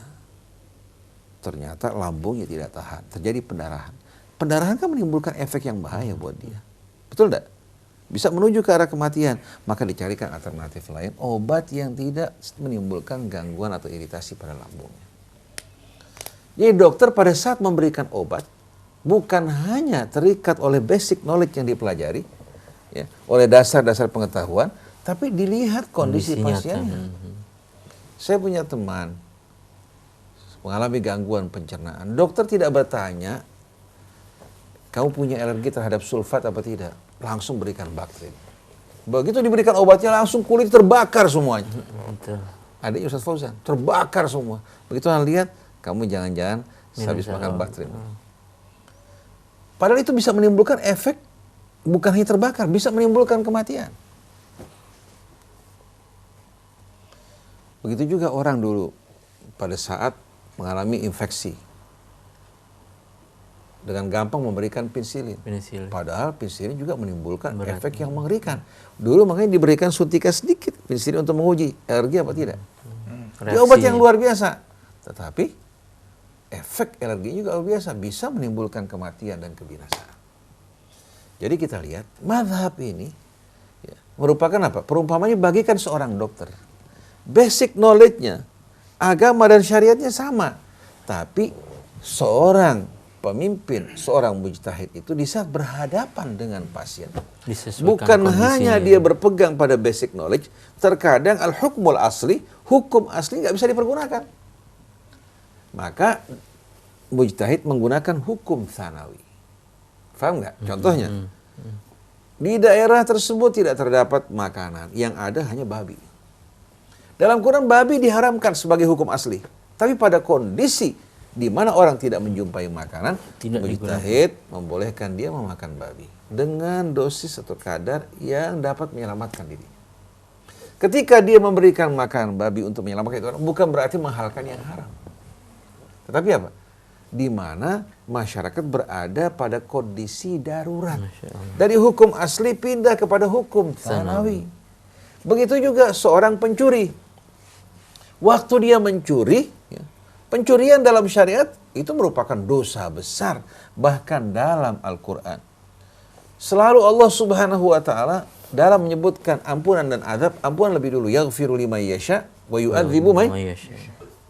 Ternyata lambungnya tidak tahan. Terjadi pendarahan. Pendarahan kan menimbulkan efek yang bahaya buat dia. Betul tidak? Bisa menuju ke arah kematian, maka dicarikan alternatif lain, obat yang tidak menimbulkan gangguan atau iritasi pada lambungnya. Jadi dokter pada saat memberikan obat, bukan hanya terikat oleh basic knowledge yang dipelajari, ya, oleh dasar-dasar pengetahuan, tapi dilihat kondisi pasiennya. Saya punya teman, mengalami gangguan pencernaan. Dokter tidak bertanya, kamu punya alergi terhadap sulfat apa tidak? Langsung berikan baktrin. Begitu diberikan obatnya langsung kulit terbakar semuanya. Betul. Adik Ustaz Fauzan, terbakar semua. Begitu orang lihat, kamu jangan-jangan habis makan baktrin. Padahal itu bisa menimbulkan efek, bukan hanya terbakar, bisa menimbulkan kematian. Begitu juga orang dulu pada saat mengalami infeksi. Dengan gampang memberikan pensilin. Padahal pensilin juga menimbulkan efek yang mengerikan. Dulu makanya diberikan suntikan sedikit pensilin untuk menguji alergi apa tidak. Dia obat yang luar biasa. Tetapi efek alergi juga luar biasa. Bisa menimbulkan kematian dan kebinasaan. Jadi kita lihat mazhab ini ya, merupakan apa? Perumpamannya bagikan seorang dokter. Basic knowledge-nya, agama dan syariatnya sama. Tapi seorang pemimpin, seorang mujtahid itu di saat berhadapan dengan pasien, bukan hanya dia berpegang pada basic knowledge, terkadang al-hukmul asli, hukum asli nggak bisa dipergunakan. Maka mujtahid menggunakan hukum tsanawi. Paham nggak? Contohnya, di daerah tersebut tidak terdapat makanan, yang ada hanya babi. Dalam Quran babi diharamkan sebagai hukum asli, tapi pada kondisi di mana orang tidak menjumpai makanan, mujtahid membolehkan dia memakan babi dengan dosis atau kadar yang dapat menyelamatkan diri. Ketika dia memberikan makan babi untuk menyelamatkan itu, bukan berarti menghalalkan yang haram. Tetapi apa? Di mana masyarakat berada pada kondisi darurat. Dari hukum asli pindah kepada hukum tsanawi. Begitu juga seorang pencuri. Waktu dia mencuri, ya, pencurian dalam syariat itu merupakan dosa besar. Bahkan dalam Al-Quran. Selalu Allah Subhanahu wa ta'ala dalam menyebutkan ampunan dan azab, ampunan lebih dulu. Yaghfiru liman yasha wa yu'adzibu man yasha.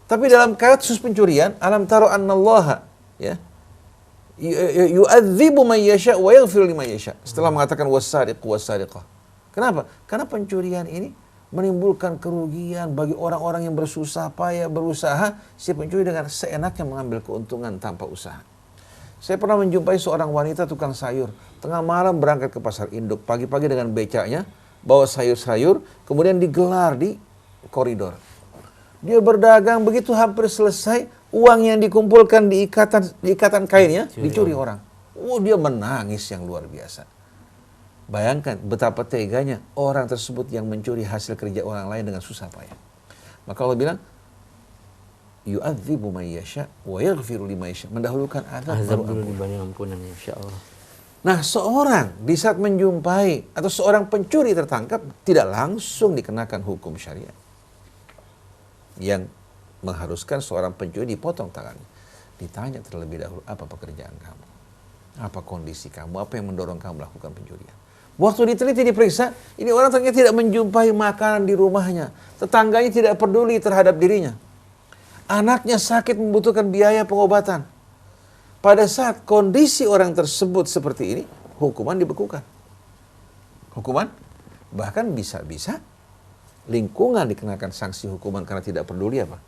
Tapi dalam kasus pencurian, alam taro annallaha ya, yu'adzibu man yasha wa yaghfiru liman yasha. Setelah mengatakan was-sariqu was-sariqah. Kenapa? Karena pencurian ini menimbulkan kerugian bagi orang-orang yang bersusah payah berusaha, si pencuri dengan seenaknya mengambil keuntungan tanpa usaha. Saya pernah menjumpai seorang wanita tukang sayur, tengah malam berangkat ke pasar induk, pagi-pagi dengan becaknya, bawa sayur-sayur, kemudian digelar di koridor. Dia berdagang, begitu hampir selesai, uang yang dikumpulkan di ikatan kainnya dicuri orang. Dia menangis yang luar biasa. Bayangkan betapa teganya orang tersebut yang mencuri hasil kerja orang lain dengan susah payah. Maka Allah bilang, yu'adzibu man yasha wa yaghfiru liman yasha. Mendahulukan azab dulu baru dibanding ampunan, insyaallah. Nah, seorang di saat menjumpai atau seorang pencuri tertangkap tidak langsung dikenakan hukum syariat yang mengharuskan seorang pencuri dipotong tangannya. Ditanya terlebih dahulu, apa pekerjaan kamu? Apa kondisi kamu? Apa yang mendorong kamu melakukan pencurian? Waktu diteliti, diperiksa, ini orang ternyata tidak menjumpai makanan di rumahnya. Tetangganya tidak peduli terhadap dirinya. Anaknya sakit membutuhkan biaya pengobatan. Pada saat kondisi orang tersebut seperti ini, hukuman dibekukan. Hukuman, bahkan bisa-bisa lingkungan dikenakan sanksi hukuman karena tidak peduli apa.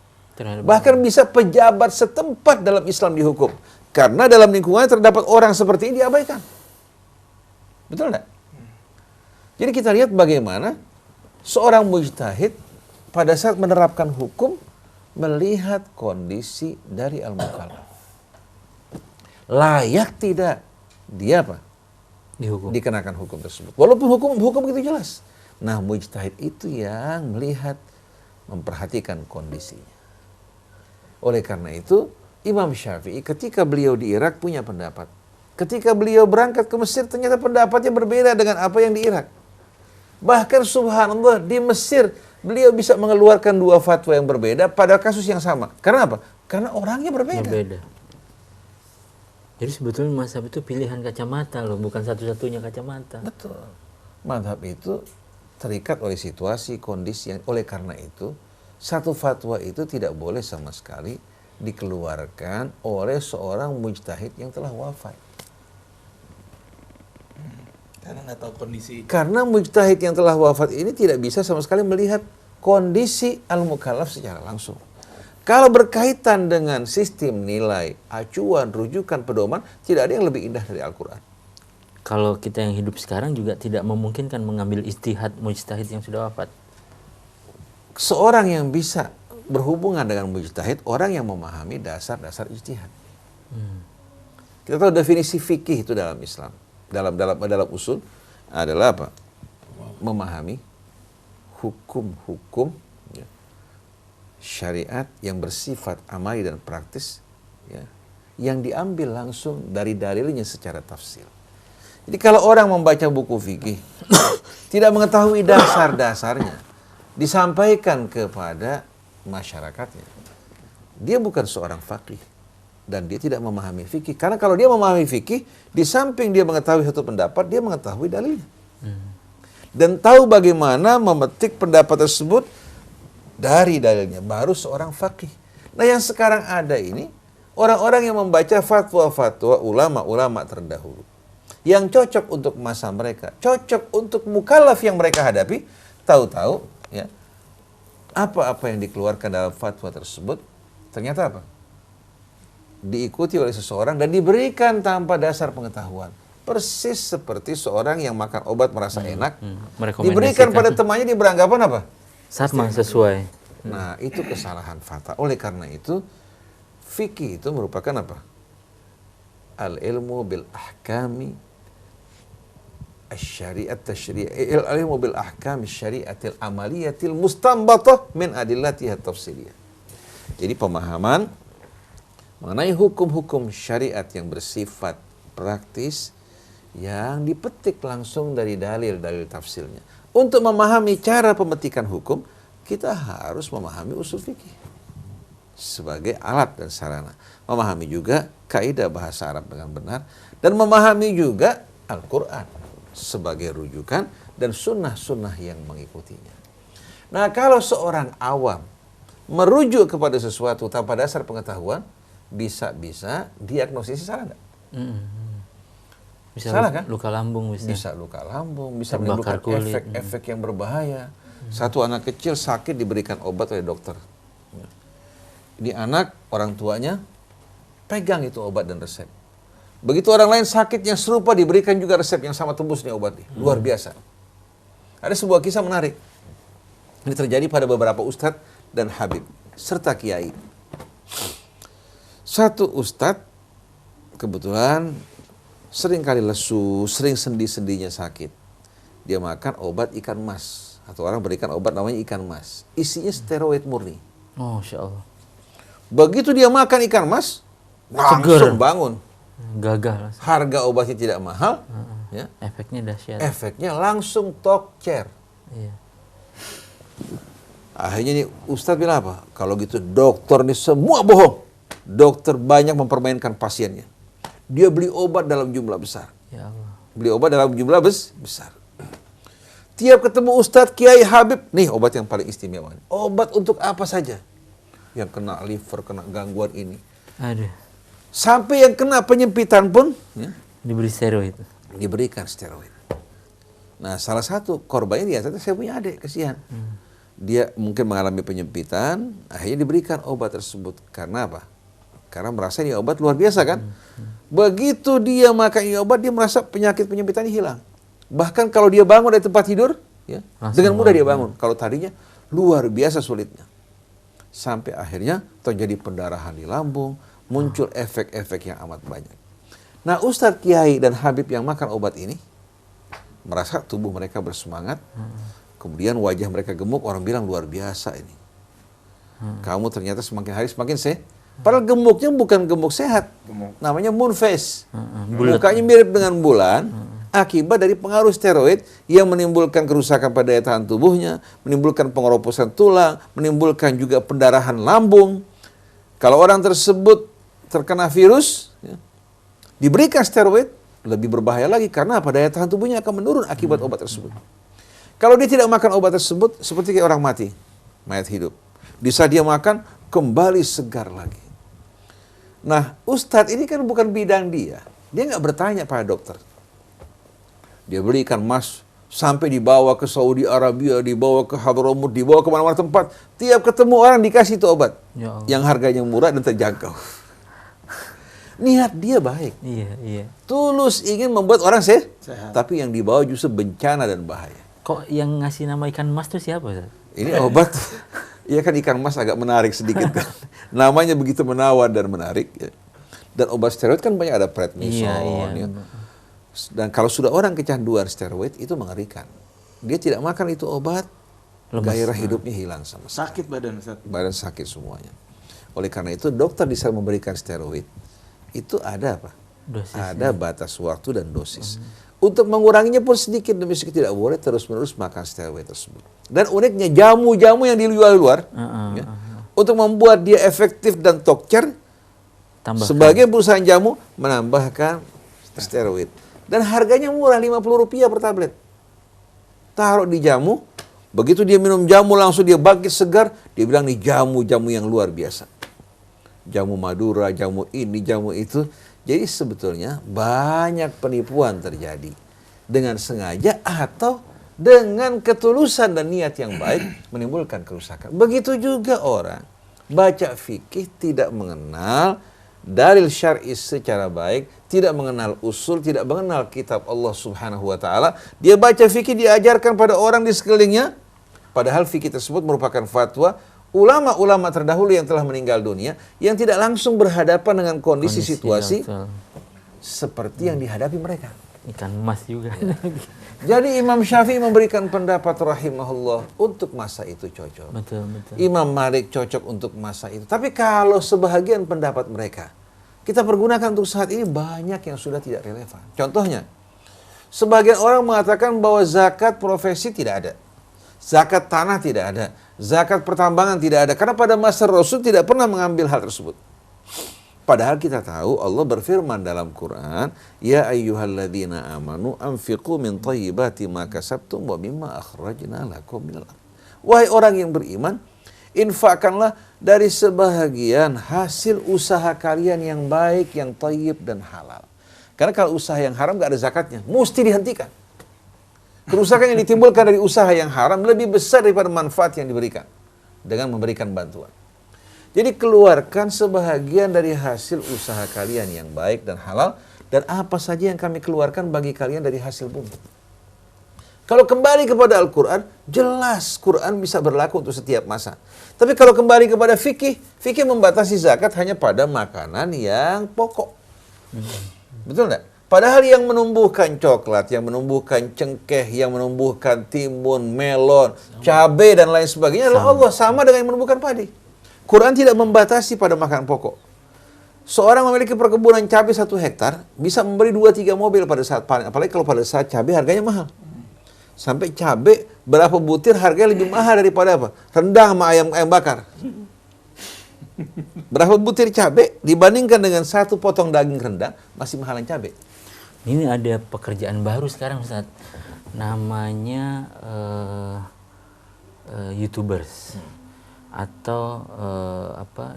Bahkan bisa pejabat setempat dalam Islam dihukum. Karena dalam lingkungan terdapat orang seperti ini diabaikan. Betul tidak? Jadi kita lihat bagaimana seorang mujtahid pada saat menerapkan hukum melihat kondisi dari al-mukallaf. Layak tidak dia apa? Dihukum. Dikenakan hukum tersebut. Walaupun hukum itu jelas. Nah, mujtahid itu yang melihat, memperhatikan kondisinya. Oleh karena itu, Imam Syafi'i ketika beliau di Irak punya pendapat. Ketika beliau berangkat ke Mesir, ternyata pendapatnya berbeda dengan apa yang di Irak. Bahkan subhanallah, di Mesir beliau bisa mengeluarkan dua fatwa yang berbeda pada kasus yang sama. Karena apa? Karena orangnya berbeda. Jadi sebetulnya mazhab itu pilihan kacamata loh, bukan satu-satunya kacamata. Betul. Mazhab itu terikat oleh situasi, kondisi yang oleh karena itu satu fatwa itu tidak boleh sama sekali dikeluarkan oleh seorang mujtahid yang telah wafat. Karena nggak tahu kondisi. Karena mujtahid yang telah wafat ini tidak bisa sama sekali melihat kondisi al-mukallaf secara langsung. Kalau berkaitan dengan sistem nilai, acuan, rujukan, pedoman, tidak ada yang lebih indah dari Al-Quran. Kalau kita yang hidup sekarang juga tidak memungkinkan mengambil ijtihad mujtahid yang sudah wafat. Seorang yang bisa berhubungan dengan mujtahid, orang yang memahami dasar-dasar ijtihad. Kita tahu definisi fikih itu dalam Islam. Dalam usul adalah apa? Memahami hukum-hukum ya, syariat yang bersifat amali dan praktis ya, yang diambil langsung dari dalilnya secara tafsir. Jadi kalau orang membaca buku fikih tidak mengetahui dasar-dasarnya disampaikan kepada masyarakatnya, dia bukan seorang faqih dan dia tidak memahami fikih. Karena kalau dia memahami fikih, di samping dia mengetahui satu pendapat, dia mengetahui dalilnya. Dan tahu bagaimana memetik pendapat tersebut dari dalilnya. Baru seorang faqih. Nah, yang sekarang ada ini, orang-orang yang membaca fatwa-fatwa ulama-ulama terdahulu. Yang cocok untuk masa mereka, cocok untuk mukallaf yang mereka hadapi, tahu-tahu ya, apa-apa yang dikeluarkan dalam fatwa tersebut, ternyata apa? Diikuti oleh seseorang dan diberikan tanpa dasar pengetahuan. Persis seperti seorang yang makan obat merasa enak, diberikan pada temannya, dia beranggapan apa? Sama, sesuai. Nah, itu kesalahan fatal. Oleh karena itu, fikih itu merupakan apa? Al-ilmu bil ahkami asy-syari'at tasyri'iyah, al-ilmu bil ahkami syari'atil amaliyatil mustanbatah min adillatiha tafsiliyah. Jadi pemahaman mengenai hukum-hukum syariat yang bersifat praktis yang dipetik langsung dari dalil-dalil tafsirnya. Untuk memahami cara pemetikan hukum, kita harus memahami usul fikih sebagai alat dan sarana. Memahami juga kaidah bahasa Arab dengan benar dan memahami juga Al-Quran sebagai rujukan dan sunnah-sunnah yang mengikutinya. Nah, kalau seorang awam merujuk kepada sesuatu tanpa dasar pengetahuan, bisa-bisa diagnosisnya salah nggak? Bisa salah kan? Luka lambung bisa luka lambung, bisa terbakar menimbulkan kulit. efek-efek yang berbahaya. Satu anak kecil sakit diberikan obat oleh dokter. Ini anak, orang tuanya pegang itu obat dan resep. Begitu orang lain sakit yang serupa diberikan juga resep yang sama, tembus nih obat nih. Luar biasa. Ada sebuah kisah menarik. Ini terjadi pada beberapa ustadz dan habib. serta kiai. Satu ustadz kebetulan sering kali lesu, sering sendi-sendinya sakit. Dia makan obat ikan mas, atau orang berikan obat namanya ikan mas. Isinya steroid murni. Oh, Masya Allah. Begitu dia makan ikan mas, langsung bangun. Gagah. Harga obatnya tidak mahal, ya. Efeknya dahsyat. Efeknya langsung tokcer. Iya. Akhirnya nih Ustadz bilang apa? Kalau gitu dokter nih semua bohong. Dokter banyak mempermainkan pasiennya. Dia beli obat dalam jumlah besar. Ya Allah. Beli obat dalam jumlah besar. Tiap ketemu Ustadz, Kiai, Habib, nih obat yang paling istimewa. Obat untuk apa saja? Yang kena liver, kena gangguan ini. Aduh. Sampai yang kena penyempitan pun ya, Diberi steroid. diberikan steroid. Nah, salah satu korbannya dia, saya punya adik, kesian. Dia mungkin mengalami penyempitan, akhirnya diberikan obat tersebut. Karena apa? Karena merasa ini obat luar biasa kan? Begitu dia makan ini obat, dia merasa penyakit penyempitannya hilang. Bahkan kalau dia bangun dari tempat tidur, ya, dengan mudah dia bangun. Kalau tadinya luar biasa sulitnya. Sampai akhirnya terjadi pendarahan di lambung, muncul efek-efek yang amat banyak. Nah, Ustadz, Kiai, dan Habib yang makan obat ini merasa tubuh mereka bersemangat, kemudian wajah mereka gemuk, orang bilang luar biasa ini. Kamu ternyata semakin hari semakin sehat. Padahal gemuknya bukan gemuk sehat, namanya moon face. Mukanya mirip dengan bulan, akibat dari pengaruh steroid yang menimbulkan kerusakan pada daya tahan tubuhnya, menimbulkan pengeroposan tulang, menimbulkan juga pendarahan lambung. Kalau orang tersebut terkena virus, ya, diberikan steroid, lebih berbahaya lagi karena apa? Daya tahan tubuhnya akan menurun akibat obat tersebut. Kalau dia tidak makan obat tersebut, seperti kayak orang mati, mayat hidup. Di saat dia makan, kembali segar lagi. Nah, Ustadz ini kan bukan bidang dia. Dia nggak bertanya pada dokter. Dia beli ikan mas, sampai dibawa ke Saudi Arabia, dibawa ke Hadramut, dibawa ke mana-mana tempat. Tiap ketemu orang dikasih itu obat. Ya Allah. Yang harganya murah dan terjangkau. Niat dia baik. Iya. Tulus ingin membuat orang sehat. Tapi yang dibawa justru bencana dan bahaya. Kok yang ngasih nama ikan mas itu siapa, Ustaz? Ini obat. Iya kan ikan mas agak menarik sedikit kan. Namanya begitu menawar dan menarik. Ya. Dan obat steroid kan banyak, ada prednison. Iya. Ya. Dan kalau sudah orang kecanduan steroid itu mengerikan. Dia tidak makan itu obat, gairah hidupnya hilang sama sekali. Sakit badan, Ustaz. Badan sakit semuanya. Oleh karena itu dokter di saat memberikan steroid itu ada apa? Dosis, ada batas waktu dan dosis. Untuk menguranginya pun sedikit demi sedikit, tidak boleh terus-menerus makan steroid tersebut. Dan uniknya jamu-jamu yang di luar-luar ya, untuk membuat dia efektif dan tokcer, sebagai perusahaan jamu menambahkan steroid. Dan harganya murah, Rp50 per tablet. Taruh di jamu, begitu dia minum jamu langsung dia bangkit segar, dia bilang nih jamu-jamu yang luar biasa. Jamu Madura, jamu ini, jamu itu. Jadi sebetulnya banyak penipuan terjadi dengan sengaja atau dengan ketulusan dan niat yang baik menimbulkan kerusakan. Begitu juga orang baca fikih tidak mengenal dalil syar'i secara baik, tidak mengenal usul, tidak mengenal kitab Allah Subhanahu wa taala. Dia baca fikih diajarkan pada orang di sekelilingnya, padahal fikih tersebut merupakan fatwa ulama-ulama terdahulu yang telah meninggal dunia, yang tidak langsung berhadapan dengan kondisi situasi seperti yang dihadapi mereka. Ikan emas juga. Jadi Imam Syafi'i memberikan pendapat rahimahullah untuk masa itu cocok. Betul. Imam Malik cocok untuk masa itu. Tapi kalau sebahagian pendapat mereka kita pergunakan untuk saat ini, banyak yang sudah tidak relevan. Contohnya, sebagian orang mengatakan bahwa zakat profesi tidak ada. Zakat tanah tidak ada, zakat pertambangan tidak ada, karena pada masa Rasul tidak pernah mengambil hal tersebut. Padahal kita tahu Allah berfirman dalam Quran, ya ayyuhalladzina amanu anfiqu min thayyibati ma kasabtum wa mimma akhrajna lakum minal ardh. Wahai orang yang beriman, infakkanlah dari sebahagian hasil usaha kalian yang baik, yang thayyib dan halal. Karena kalau usaha yang haram gak ada zakatnya, mesti dihentikan. Kerusakan yang ditimbulkan dari usaha yang haram lebih besar daripada manfaat yang diberikan dengan memberikan bantuan. Jadi keluarkan sebahagian dari hasil usaha kalian yang baik dan halal, dan apa saja yang kami keluarkan bagi kalian dari hasil bumi. Kalau kembali kepada Al-Quran, jelas Quran bisa berlaku untuk setiap masa. Tapi kalau kembali kepada fikih, fikih membatasi zakat hanya pada makanan yang pokok. Betul enggak? Padahal yang menumbuhkan coklat, yang menumbuhkan cengkeh, yang menumbuhkan timun, melon, cabai dan lain sebagainya adalah Allah, sama dengan yang menumbuhkan padi. Quran tidak membatasi pada makanan pokok. Seorang memiliki perkebunan cabai 1 hektar bisa memberi 2-3 mobil pada saat panen. Apalagi kalau pada saat cabai harganya mahal. Sampai cabai berapa butir harganya lebih mahal daripada apa? Rendang sama ayam bakar. Berapa butir cabai dibandingkan dengan 1 potong daging rendang masih mahalan cabai. Ini ada pekerjaan baru sekarang Ustaz. Namanya YouTubers. Atau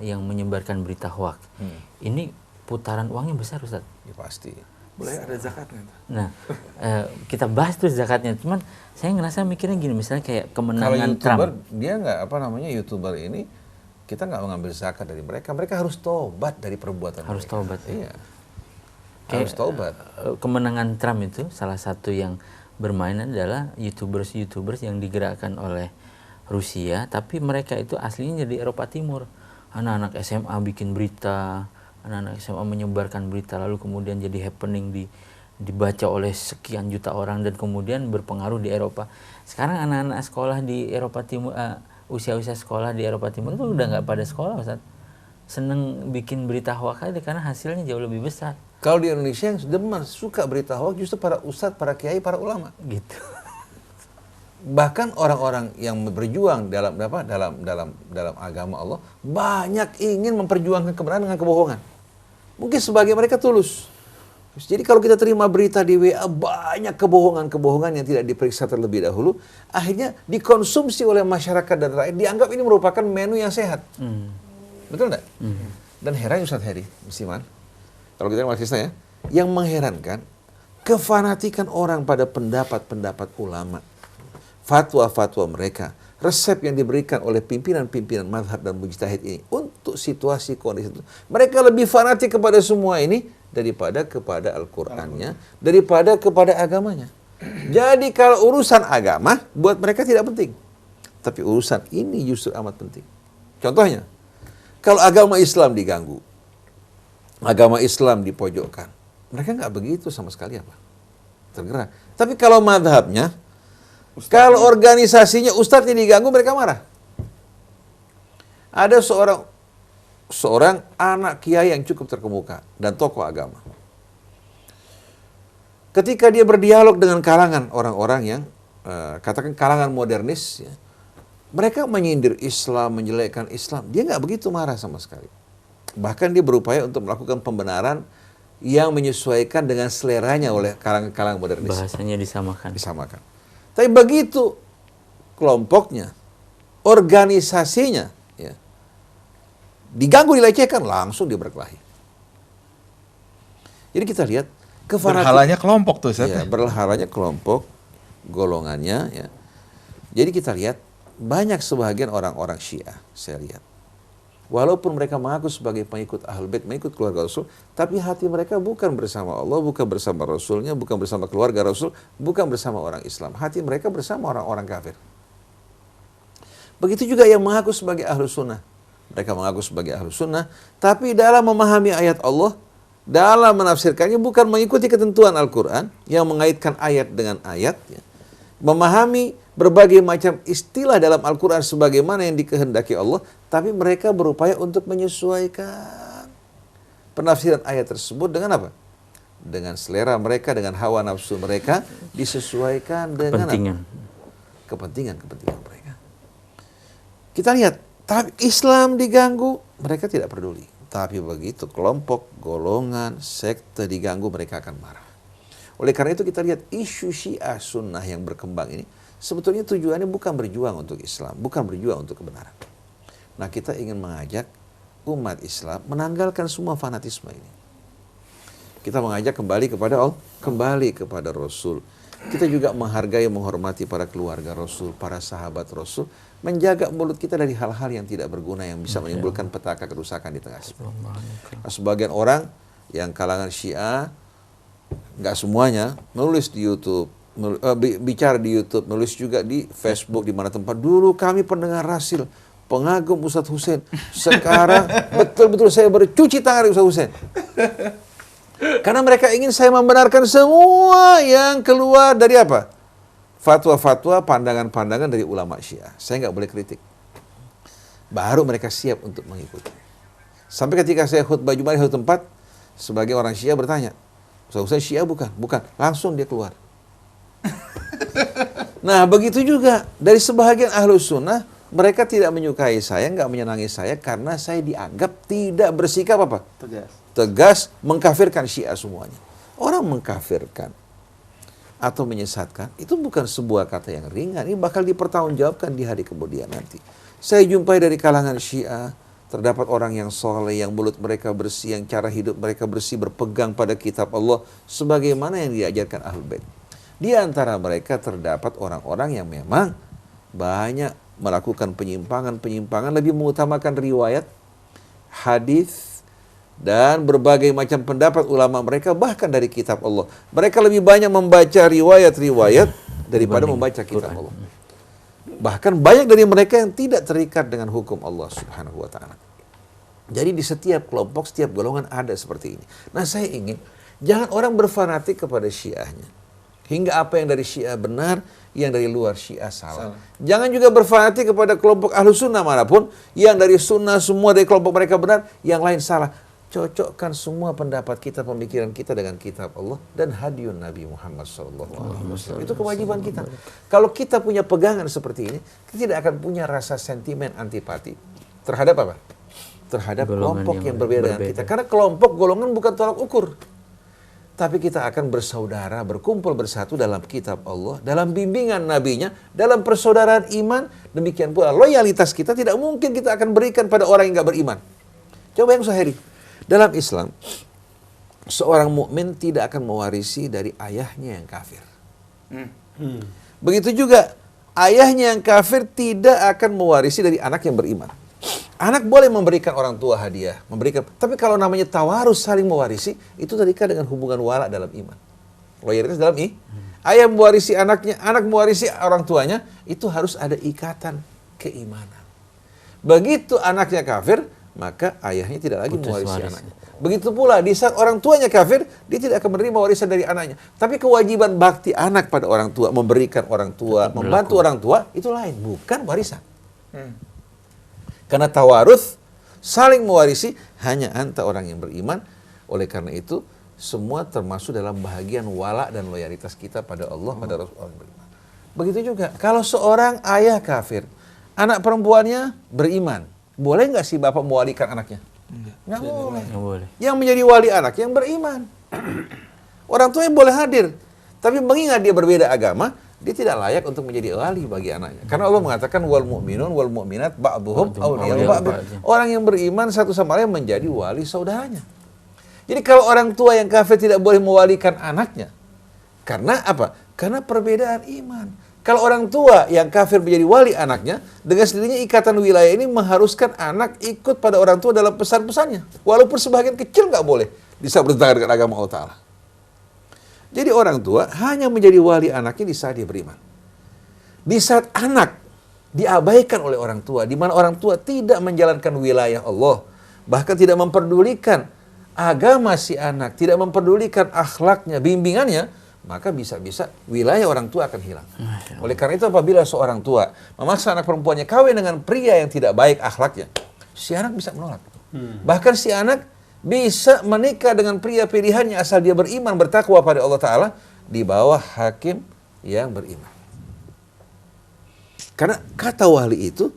yang menyebarkan berita hoax. Ini putaran uangnya besar Ustaz. Ya pasti. Boleh ada zakatnya. Nah, kita bahas tuh zakatnya. Cuman saya ngerasa mikirnya gini, misalnya kayak Kalau kemenangan YouTuber, Trump. dia nggak YouTuber ini, kita nggak mengambil zakat dari mereka. Mereka harus tobat dari perbuatan Harus mereka. taubat. Iya. Kayak, Harus tobat. Kemenangan Trump itu salah satu yang bermain adalah YouTubers yang digerakkan oleh Rusia, tapi mereka itu aslinya dari Eropa Timur. Anak-anak SMA bikin berita, anak-anak SMA menyebarkan berita, lalu kemudian jadi happening dibaca oleh sekian juta orang dan kemudian berpengaruh di Eropa. Sekarang anak-anak sekolah di Eropa Timur, usia-usia sekolah di Eropa Timur itu udah nggak pada sekolah, Ustaz. Seneng bikin berita hoax aja karena hasilnya jauh lebih besar. Kalau di Indonesia yang suka berita hoax justru para ustadz, para kiai, para ulama. Gitu. Bahkan orang-orang yang berjuang dalam agama Allah banyak ingin memperjuangkan kebenaran dengan kebohongan. Mungkin sebagian mereka tulus. Jadi kalau kita terima berita di WA banyak kebohongan yang tidak diperiksa terlebih dahulu, akhirnya dikonsumsi oleh masyarakat dan rakyat, dianggap ini merupakan menu yang sehat. Betul enggak? Dan heran Ustaz Heri, Musiman, kalau kita masih ya, yang mengherankan kefanatikan orang pada pendapat-pendapat ulama, fatwa-fatwa mereka, resep yang diberikan oleh pimpinan-pimpinan mazhab dan mujtahid ini untuk situasi kondisi itu. Mereka lebih fanatik kepada semua ini daripada kepada Al-Qur'annya, daripada kepada agamanya. Jadi kalau urusan agama buat mereka tidak penting. Tapi urusan ini justru amat penting. Contohnya, kalau agama Islam diganggu, agama Islam dipojokkan, mereka nggak begitu sama sekali apa? Tergerak. Tapi kalau madhabnya, kalau organisasinya ustadznya diganggu, mereka marah. Ada seorang anak kiai yang cukup terkemuka dan tokoh agama. Ketika dia berdialog dengan kalangan orang-orang yang katakan kalangan modernis, ya, mereka menyindir Islam, menjelekkan Islam. Dia nggak begitu marah sama sekali. Bahkan dia berupaya untuk melakukan pembenaran yang menyesuaikan dengan seleranya oleh kalangan modernis. Bahasanya disamakan. Tapi begitu kelompoknya, organisasinya, ya, diganggu, dilecehkan, langsung dia berkelahi. Jadi kita lihat berhalanya kelompok tuh, Ustaz. Ya, berhalanya kelompok, golongannya. Ya. Jadi kita lihat banyak sebagian orang-orang Syiah, saya lihat. Walaupun mereka mengaku sebagai pengikut Ahlul Bait, mengikut keluarga Rasul, tapi hati mereka bukan bersama Allah, bukan bersama Rasulnya, bukan bersama keluarga Rasul, bukan bersama orang Islam. Hati mereka bersama orang-orang kafir. Begitu juga yang mengaku sebagai Ahlus Sunnah. Mereka mengaku sebagai Ahlus Sunnah, tapi dalam memahami ayat Allah, dalam menafsirkannya bukan mengikuti ketentuan Al-Quran yang mengaitkan ayat dengan ayat, ya. Memahami berbagai macam istilah dalam Al-Quran sebagaimana yang dikehendaki Allah, tapi mereka berupaya untuk menyesuaikan penafsiran ayat tersebut dengan apa? Dengan selera mereka, dengan hawa nafsu mereka, disesuaikan dengan kepentingan mereka. Kita lihat, tapi Islam diganggu, mereka tidak peduli. Tapi begitu kelompok, golongan, sekte diganggu, mereka akan marah. Oleh karena itu kita lihat isu Syiah Sunnah yang berkembang ini, sebetulnya tujuannya bukan berjuang untuk Islam, bukan berjuang untuk kebenaran. Nah, kita ingin mengajak umat Islam menanggalkan semua fanatisme ini. Kita mengajak kembali kepada Allah, kembali kepada Rasul. Kita juga menghargai, menghormati para keluarga Rasul, para sahabat Rasul, menjaga mulut kita dari hal-hal yang tidak berguna yang bisa menimbulkan petaka kerusakan di tengah kita. Nah, sebagian orang yang kalangan Syiah, nggak semuanya, menulis di YouTube, bicara di YouTube, nulis juga di Facebook, di mana tempat. Dulu kami pendengar Rasil, pengagum Ustadz Hussein. Sekarang betul-betul saya bercuci tangan dari Ustadz Hussein. Karena mereka ingin saya membenarkan semua yang keluar dari apa? Fatwa-fatwa, pandangan-pandangan dari ulama Syiah. Saya nggak boleh kritik. Baru mereka siap untuk mengikuti. Sampai ketika saya khutbah Jumat di satu tempat, sebagai orang Syiah bertanya, Ustadz Hussein Syiah bukan? Bukan. Langsung dia keluar. Nah, begitu juga dari sebahagian Ahlus Sunnah, mereka tidak menyukai saya, nggak menyenangi saya karena saya dianggap tidak bersikap apa? Tegas mengkafirkan Syiah semuanya. Orang mengkafirkan atau menyesatkan itu bukan sebuah kata yang ringan. Ini bakal dipertanggungjawabkan di hari kemudian nanti. Saya jumpai dari kalangan Syiah, terdapat orang yang soleh, yang mulut mereka bersih, yang cara hidup mereka bersih, berpegang pada kitab Allah sebagaimana yang diajarkan Ahlul Bait. Di antara mereka terdapat orang-orang yang memang banyak melakukan penyimpangan-penyimpangan, lebih mengutamakan riwayat, hadis, dan berbagai macam pendapat ulama mereka, bahkan dari kitab Allah. Mereka lebih banyak membaca riwayat-riwayat daripada membaca kitab Allah. Bahkan banyak dari mereka yang tidak terikat dengan hukum Allah Subhanahu wa ta'ala. Jadi di setiap kelompok, setiap golongan ada seperti ini. Nah, saya ingin jangan orang berfanatik kepada Syiahnya, hingga apa yang dari Syiah benar, yang dari luar Syiah salah. Jangan juga berfanatik kepada kelompok Ahlus Sunnah manapun, yang dari Sunnah semua dari kelompok mereka benar, yang lain salah. Cocokkan semua pendapat kita, pemikiran kita dengan kitab Allah dan hadiun Nabi Muhammad SAW. Itu kewajiban kita. Kalau kita punya pegangan seperti ini, kita tidak akan punya rasa sentimen antipati terhadap apa? Terhadap kelompok yang berbeda dengan kita. Karena kelompok golongan bukan tolak ukur. Tapi kita akan bersaudara, berkumpul bersatu dalam kitab Allah, dalam bimbingan nabinya, dalam persaudaraan iman. Demikian pula loyalitas kita tidak mungkin kita akan berikan pada orang yang nggak beriman. Coba yang Suhairi. Dalam Islam, seorang mukmin tidak akan mewarisi dari ayahnya yang kafir. Begitu juga ayahnya yang kafir tidak akan mewarisi dari anak yang beriman. Anak boleh memberikan orang tua hadiah, tapi kalau namanya tawarus saling mewarisi, itu terikat dengan hubungan wala dalam iman. Loyalitas dalam ayah mewarisi anaknya, anak mewarisi orang tuanya, itu harus ada ikatan keimanan. Begitu anaknya kafir, maka ayahnya tidak lagi mewarisi anaknya. Begitu pula di saat orang tuanya kafir, dia tidak akan menerima warisan dari anaknya. Tapi kewajiban bakti anak pada orang tua, memberikan orang tua, membantu orang tua, itu lain, bukan warisan. Karena tawarus, saling mewarisi, hanya antara orang yang beriman. Oleh karena itu, semua termasuk dalam bahagian wala dan loyalitas kita pada Allah, pada Rasulullah beriman. Begitu juga, kalau seorang ayah kafir, anak perempuannya beriman, boleh nggak si bapak mewalikan anaknya? Nggak boleh. Yang menjadi wali anak yang beriman. Orang tuanya boleh hadir, tapi mengingat dia berbeda agama, dia tidak layak untuk menjadi wali bagi anaknya. Karena Allah mengatakan wal mu'minun wal mu'minat ba'duhum awliya'u ba'd. Orang yang beriman satu sama lain menjadi wali saudaranya. Jadi kalau orang tua yang kafir tidak boleh mewalikan anaknya, karena apa? Karena perbedaan iman. Kalau orang tua yang kafir menjadi wali anaknya, dengan sendirinya ikatan wilayah ini mengharuskan anak ikut pada orang tua dalam pesan-pesannya. Walaupun sebagian kecil nggak boleh bisa bertentangan dengan agama Allah Ta'ala. Jadi orang tua hanya menjadi wali anaknya di saat dia beriman. Di saat anak diabaikan oleh orang tua, di mana orang tua tidak menjalankan wilayah Allah, bahkan tidak memperdulikan agama si anak, tidak memperdulikan akhlaknya, bimbingannya, maka bisa-bisa wilayah orang tua akan hilang. Oleh karena itu apabila seorang tua memaksa anak perempuannya kawin dengan pria yang tidak baik akhlaknya, si anak bisa menolak. Bahkan si anak bisa menikah dengan pria pilihannya asal dia beriman, bertakwa pada Allah Ta'ala di bawah hakim yang beriman. Karena kata wali itu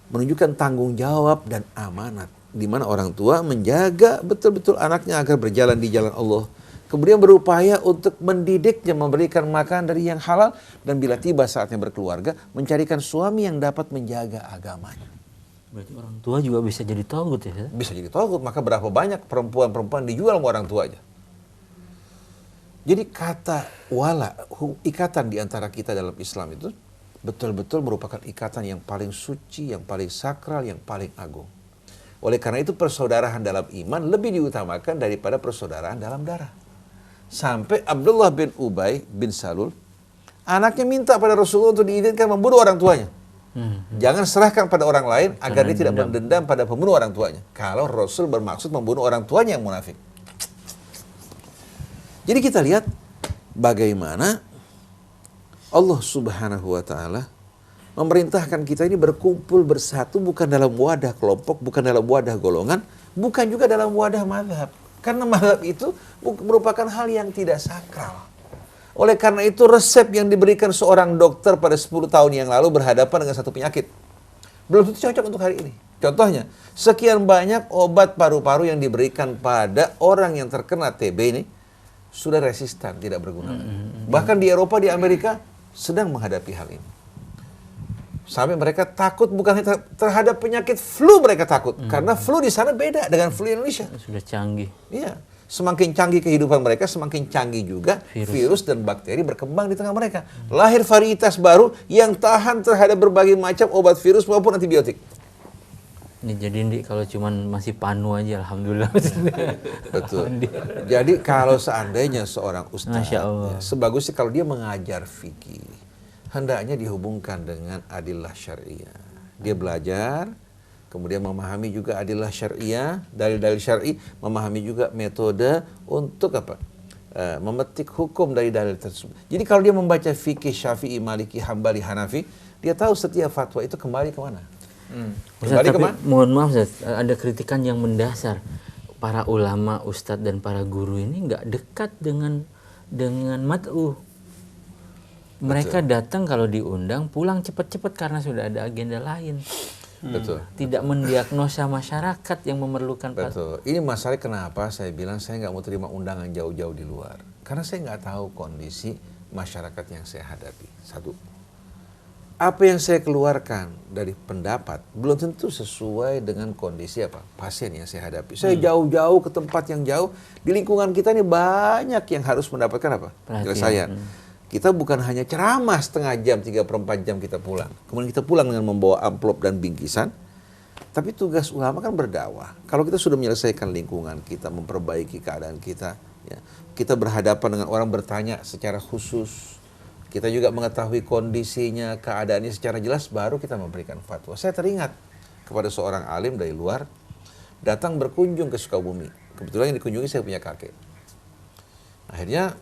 menunjukkan tanggung jawab dan amanat, di mana orang tua menjaga betul-betul anaknya agar berjalan di jalan Allah. Kemudian berupaya untuk mendidiknya, memberikan makan dari yang halal, dan bila tiba saatnya berkeluarga, mencarikan suami yang dapat menjaga agamanya. Berarti orang tua juga bisa jadi tagut ya? Bisa jadi tagut, maka berapa banyak perempuan-perempuan dijual sama orang tua aja. Jadi kata wala, ikatan di antara kita dalam Islam itu betul-betul merupakan ikatan yang paling suci, yang paling sakral, yang paling agung. Oleh karena itu persaudaraan dalam iman lebih diutamakan daripada persaudaraan dalam darah. Sampai Abdullah bin Ubay bin Salul Anaknya minta pada Rasulullah untuk diizinkan membunuh orang tuanya. Jangan serahkan pada orang lain agar dia tidak mendendam pada pembunuh orang tuanya. Kalau Rasul bermaksud membunuh orang tuanya yang munafik. Jadi kita lihat bagaimana Allah Subhanahu wa taala memerintahkan kita ini berkumpul bersatu bukan dalam wadah kelompok, bukan dalam wadah golongan, bukan juga dalam wadah mazhab. Karena mazhab itu merupakan hal yang tidak sakral. Oleh karena itu resep yang diberikan seorang dokter pada 10 tahun yang lalu berhadapan dengan satu penyakit belum tentu cocok untuk hari ini. Contohnya, sekian banyak obat paru-paru yang diberikan pada orang yang terkena TB ini sudah resistan, tidak berguna. Bahkan di Eropa, di Amerika sedang menghadapi hal ini. Sampai mereka takut bukan hanya terhadap penyakit flu, mereka takut. Karena flu di sana beda dengan flu Indonesia. Sudah canggih. Iya. Semakin canggih kehidupan mereka, semakin canggih juga virus dan bakteri berkembang di tengah mereka. Lahir varietas baru yang tahan terhadap berbagai macam obat virus maupun antibiotik. Ini jadi kalau cuman masih panu aja, alhamdulillah. Betul. Jadi kalau seandainya seorang ustaz, Masya Allah. ya, sebagusnya kalau dia mengajar fikih, hendaknya dihubungkan dengan adillah syariah. Dia belajar, kemudian memahami juga adillah syariah, dalil-dalil syar'i, memahami juga metode untuk apa? Memetik hukum dari dalil tersebut. Jadi kalau dia membaca fikih Syafi'i, Maliki, Hambali, Hanafi, dia tahu setiap fatwa itu kembali kemana. Ustaz, tapi mohon maaf Ustaz, ada kritikan yang mendasar. Para ulama, ustadz dan para guru ini nggak dekat dengan mat'u. Mereka datang kalau diundang, pulang cepat-cepat karena sudah ada agenda lain. Betul. Tidak mendiagnosa masyarakat yang memerlukan. Betul. Ini masalah kenapa saya bilang saya nggak mau terima undangan jauh-jauh di luar. Karena saya nggak tahu kondisi masyarakat yang saya hadapi. Satu. Apa yang saya keluarkan dari pendapat belum tentu sesuai dengan kondisi apa pasien yang saya hadapi. Saya jauh-jauh ke tempat yang jauh, di lingkungan kita ini banyak yang harus mendapatkan apa? Penyelesaian. Kita bukan hanya ceramah setengah jam, 3/4 jam kita pulang. Kemudian kita pulang dengan membawa amplop dan bingkisan. Tapi tugas ulama kan berdakwah. Kalau kita sudah menyelesaikan lingkungan kita, memperbaiki keadaan kita, ya, kita berhadapan dengan orang bertanya secara khusus. Kita juga mengetahui kondisinya, keadaannya secara jelas, baru kita memberikan fatwa. Saya teringat kepada seorang alim dari luar, datang berkunjung ke Sukabumi. Kebetulan yang dikunjungi saya punya kakek. Akhirnya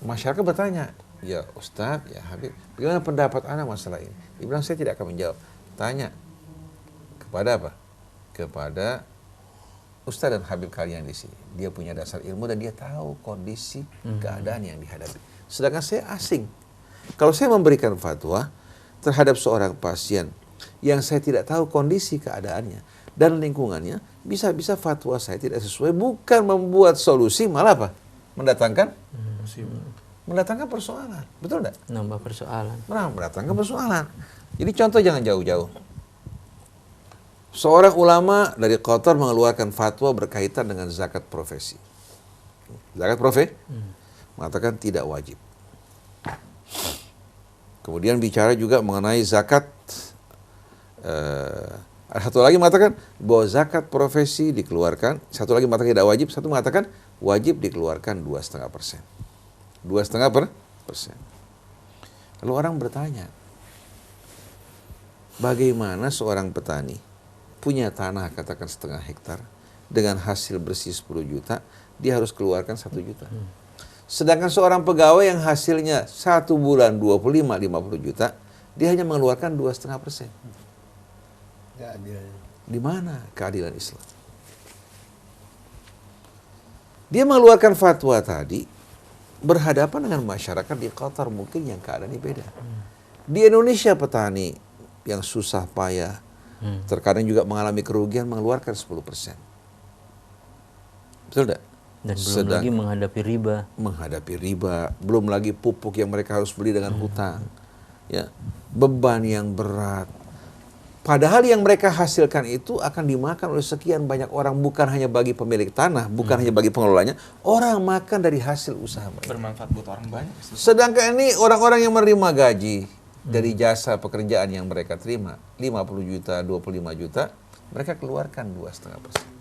masyarakat bertanya, ya Ustadz, ya Habib, bagaimana pendapat Anda masalah ini? Dia bilang, saya tidak akan menjawab. Tanya, kepada apa? Kepada Ustadz dan Habib kalian di sini. Dia punya dasar ilmu dan dia tahu kondisi keadaan yang dihadapi. Sedangkan saya asing. Kalau saya memberikan fatwa terhadap seorang pasien yang saya tidak tahu kondisi keadaannya dan lingkungannya, bisa-bisa fatwa saya tidak sesuai, bukan membuat solusi, malah apa? Mendatangkan persoalan. Betul enggak? Nambah persoalan. Mendatangkan persoalan. Jadi contoh jangan jauh-jauh. Seorang ulama dari Qatar mengeluarkan fatwa berkaitan dengan zakat profesi. Zakat profesi mengatakan tidak wajib. Kemudian bicara juga mengenai zakat. Satu lagi mengatakan bahwa zakat profesi dikeluarkan. Satu lagi mengatakan tidak wajib. Satu mengatakan wajib dikeluarkan 2,5%. 2,5%. Lalu orang bertanya, bagaimana seorang petani punya tanah katakan 0,5 hektar dengan hasil bersih 10 juta, dia harus keluarkan 1 juta. Sedangkan seorang pegawai yang hasilnya 1 bulan 25-50 juta, dia hanya mengeluarkan 2,5%. Di mana keadilan Islam? Dia mengeluarkan fatwa tadi berhadapan dengan masyarakat di Qatar mungkin yang keadaannya beda. Di Indonesia petani yang susah payah, terkadang juga mengalami kerugian, mengeluarkan 10%. Betul tidak? Dan belum lagi menghadapi riba, belum lagi pupuk yang mereka harus beli dengan hutang, ya, beban yang berat. Padahal yang mereka hasilkan itu akan dimakan oleh sekian banyak orang, bukan hanya bagi pemilik tanah, bukan hanya bagi pengelolanya, orang makan dari hasil usaha mereka. Bermanfaat buat orang banyak. Sedangkan ini orang-orang yang menerima gaji dari jasa pekerjaan yang mereka terima, 50 juta, 25 juta, mereka keluarkan 2,5%.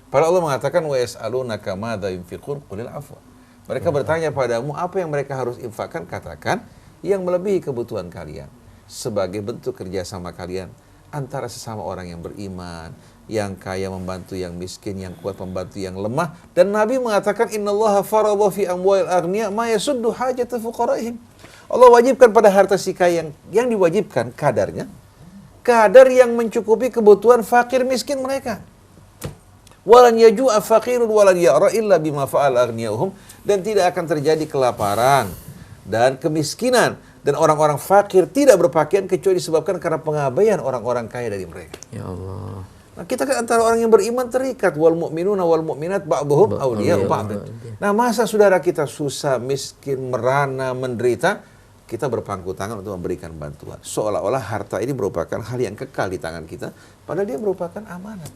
Padahal Allah mengatakan wa yas'alunaka madza yunfiqun qulil afwa. Mereka bertanya padamu apa yang mereka harus infakkan, katakan yang melebihi kebutuhan kalian sebagai bentuk kerjasama kalian antara sesama orang yang beriman, yang kaya membantu yang miskin, yang kuat membantu yang lemah. Dan Nabi mengatakan innallaha faradha fi amwalil aghniya ma yasuddu hajata fuqaraihim. Allah wajibkan pada harta si kaya yang diwajibkan kadarnya, kadar yang mencukupi kebutuhan fakir miskin mereka. Walan yaju'a faqirun walan ya'ra illa bima fa'ala aghniyahum, dan tidak akan terjadi kelaparan dan kemiskinan dan orang-orang fakir tidak berpakaian kecuali disebabkan karena pengabaian orang-orang kaya dari mereka. Ya Allah. Nah, kita kan antara orang yang beriman terikat, wal mu'minuna wal mu'minat ba'dhuhum awliya'u ba'd. Nah, masa saudara kita susah, miskin, merana, menderita, kita berpangku tangan untuk memberikan bantuan. Seolah-olah harta ini merupakan hal yang kekal di tangan kita, padahal dia merupakan amanat.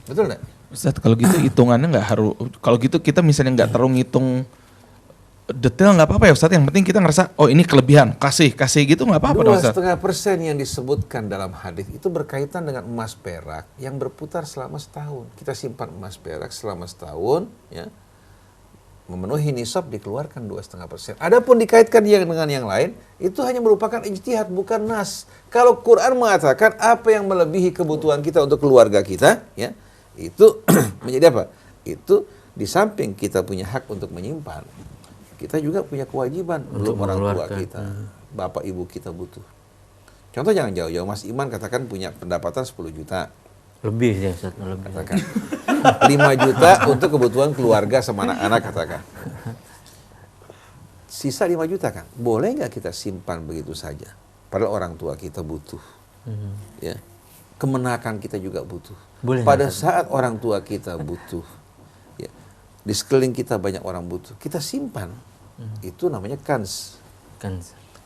Betul enggak? Ustaz, kalau gitu hitungannya nggak harus, kalau gitu kita misalnya nggak terlalu ngitung detail nggak apa-apa ya Ustaz, yang penting kita ngerasa oh ini kelebihan, kasih gitu nggak apa-apa dong Ustaz. 2,5% yang disebutkan dalam hadis itu berkaitan dengan emas perak yang berputar selama setahun. Kita simpan emas perak selama setahun, ya, memenuhi nisab dikeluarkan 2,5%. Adapun dikaitkan dengan yang lain, itu hanya merupakan ijtihad, bukan nas. Kalau Quran mengatakan apa yang melebihi kebutuhan kita untuk keluarga kita, ya, itu menjadi apa? Itu di samping kita punya hak untuk menyimpan, kita juga punya kewajiban untuk orang tua kita, bapak ibu kita butuh. Contoh jangan jauh-jauh, Mas Iman katakan punya pendapatan 10 juta. Lebih ya Ustaz, lebih. Katakan 5 juta untuk kebutuhan keluarga sama anak-anak katakan. Sisa 5 juta kan, boleh nggak kita simpan begitu saja? Padahal orang tua kita butuh. Ya. Kemenakan kita juga butuh. Boleh, pada saat orang tua kita butuh, ya, di sekeliling kita banyak orang butuh, kita simpan. Itu namanya kans.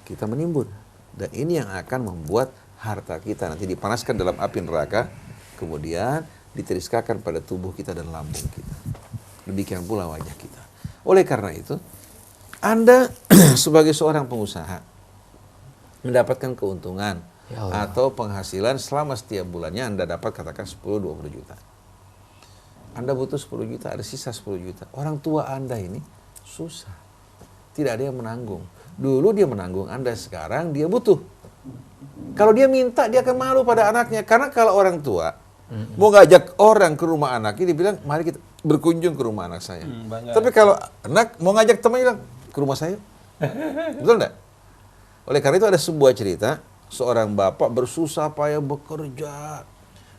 Kita menimbun. Dan ini yang akan membuat harta kita nanti dipanaskan dalam api neraka, kemudian diteriskakan pada tubuh kita dan lambung kita. Demikian pula wajah kita. Oleh karena itu, Anda sebagai seorang pengusaha mendapatkan keuntungan atau penghasilan selama setiap bulannya Anda dapat katakan 10-20 juta. Anda butuh 10 juta, ada sisa 10 juta. Orang tua Anda ini susah. Tidak ada yang menanggung. Dulu dia menanggung Anda, sekarang dia butuh. Kalau dia minta, dia akan malu pada anaknya. Karena kalau orang tua mau ngajak orang ke rumah anaknya, dia bilang, mari kita berkunjung ke rumah anak saya. Tapi kalau anak mau ngajak temannya, bilang, ke rumah saya. Betul enggak? Oleh karena itu ada sebuah cerita, seorang bapak bersusah payah bekerja.